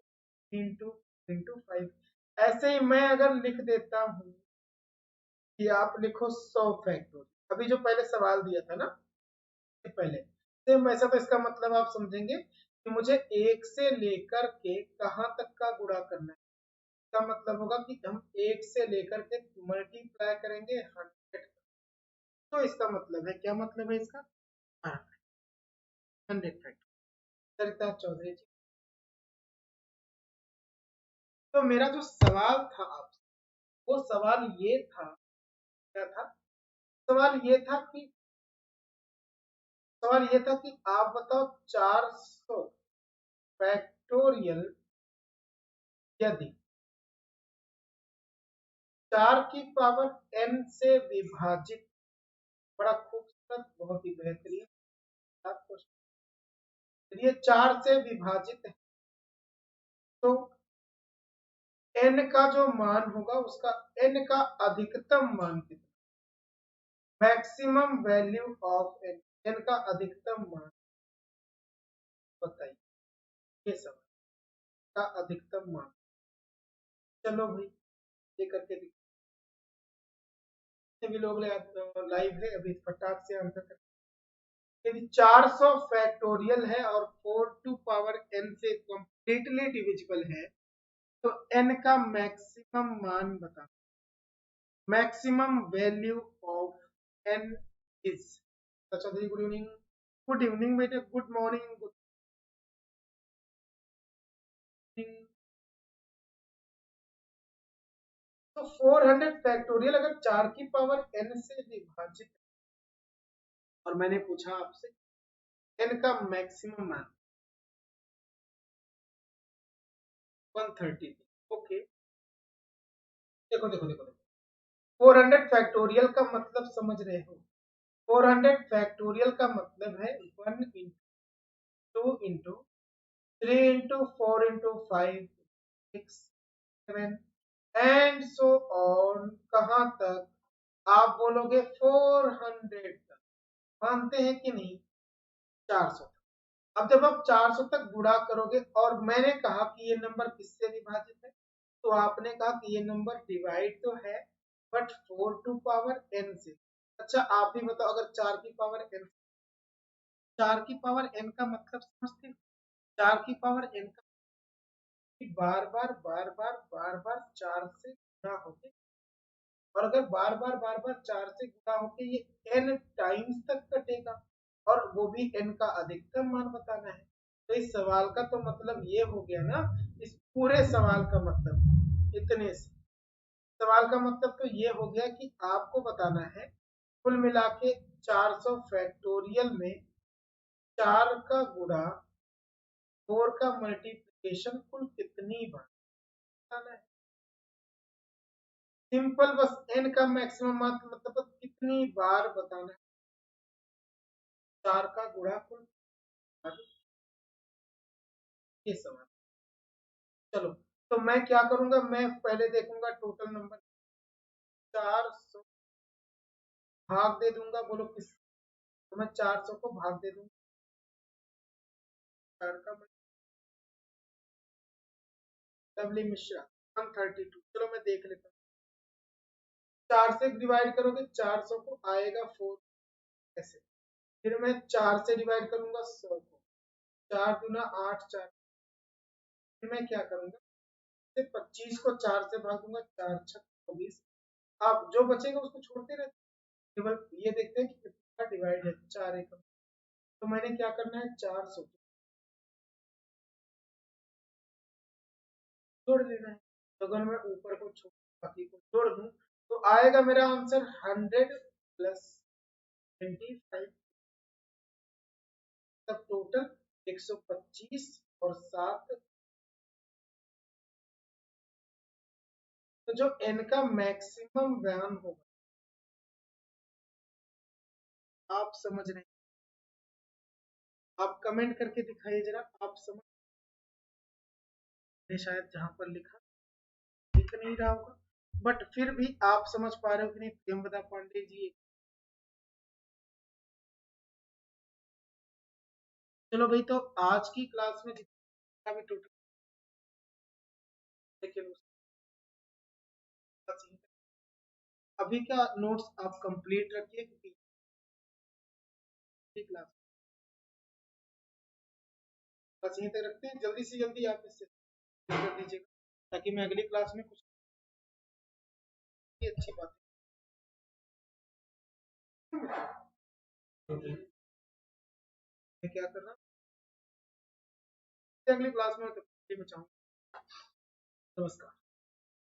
3 इंटू इंटू 5, ऐसे ही मैं अगर लिख देता हूं कि आप लिखो 100 फैक्टोरियल, अभी जो पहले सवाल दिया था ना, पहले सेम वैसा, तो इसका मतलब आप समझेंगे कि मुझे 1 से लेकर के कहां तक का गुणा करना है, इसका मतलब होगा कि हम 1 से लेकर के मल्टीप्लाई करेंगे 100, तो इसका मतलब है, क्या मतलब है इसका, 100 फैक्टर। सरिता चौधरी जी, तो मेरा जो सवाल था आपसे, वो सवाल ये था, क्या था सवाल ये था कि आप बताओ 400 फैक्टोरियल यदि 4 की पावर n से विभाजित, बड़ा खूबसूरत, बहुत ही बेहतरीन क्वेश्चन। ये 4 से विभाजित है, तो n का जो मान होगा, उसका n का अधिकतम मान कितना, maximum value of n, n का अधिकतम मान बताइए, ये सब का अधिकतम मान। चलो भाई, ये करके दिखते भी लोग लाइव है, अभी फटाक से आंसर कर। यदि 400 फैक्टोरियल है और 4 टू पावर n से कंप्लीटली डिविजिबल है, तो n का मैक्सिमम मान बता, maximum value of n is. Chaudhary good evening, good evening बेटे, गुड मॉर्निंग, गुड इवनिंग। तो 400 फैक्टोरियल अगर 4 की पावर n से विभाजित, और मैंने पूछा आपसे n का मैक्सिमम मान 130, ओके। देखो देखो देखो देखो, 400 फैक्टोरियल का मतलब समझ रहे हो, 400 फैक्टोरियल का मतलब है 1 into 2 into 3 into 4 into 5 6 7 and so on, कहां तक आप बोलोगे 400 तक, मानते हैं कि नहीं, 400 तक। अब जब आप 400 तक गुणा करोगे, और मैंने कहा कि ये नंबर किससे विभाजित है, तो आपने कहा कि ये नंबर डिवाइड तो है, बट 4 टू पावर n से। अच्छा आप ही बताओ, अगर 4 की पावर n, 4 की पावर n का मतलब समझते हो, 4 की पावर n का बार बार बार बार बार बार 4 से गुणा होके, और अगर बार बार 4 से गुणा होके ये n टाइम्स तक कटेगा, और वो भी n का अधिकतम मान बताना है। तो इस सवाल का तो मतलब ये हो गया ना, इस पूरे सवाल का मतलब, इतने से सवाल का मतलब तो ये हो गया कि आपको बताना है कुल मिला के 400 फैक्टोरियल में 4 का गुणा 4 का मल्टीप्लिकेशन कुल कितनी बार बताना है। सिंपल, बस n का मैक्सिमम मतलब कितनी बार बताना है, 4 का गुणा कुल बार, ये सवाल। चलो, तो मैं क्या करूंगा, मैं पहले देखूंगा टोटल नंबर, 400 भाग दे दूंगा, बोलो किस, तो मैं 400 को भाग दे दूंगा 4 का, लवली मिश्रा 132। चलो मैं देख लेता हूँ, 4 से डिवाइड करोगे 400 को, आएगा 4 ऐसे, फिर मैं 4 से डिवाइड करूंगा 100 को, 4 गुना 8 4, फिर मैं क्या करूंगा, 25 को 4 से भाग दूंगा, 4 6 24, आप जो बचेगा उसको छोड़ते रहते, केवल ये देखते हैं कि कितना डिवाइड है, 4 एकम। तो मैंने क्या करना है, 400 जोड़ लेना है, तो अगर मैं ऊपर को छोड़ बाकी को जोड़ दूं, तो आएगा मेरा आंसर 100 प्लस 25, तब टोटल 125 और 7। तो जो n का मैक्सिमम मान होगा, आप समझ रहे हैं, आप कमेंट करके दिखाइए जरा, आप समझ, शायद जहां पर लिखा दिख नहीं रहा होगा, बट फिर भी आप समझ पा रहे हो कि नहीं, प्रेमवदा पांडे जी। चलो भाई, तो आज की क्लास में जितना भी टोटल, लेकिन अभी का नोट्स आप कंप्लीट रखिए, क्योंकि क्लास बस यहीं तक रखते हैं, जल्दी से जल्दी आप इससे कर दीजिएगा। ताकि मैं अगली क्लास में कुछ अच्छी बात मैं क्या कर रहा हूँ अगली क्लास में तो चाहूँ। नमस्कार।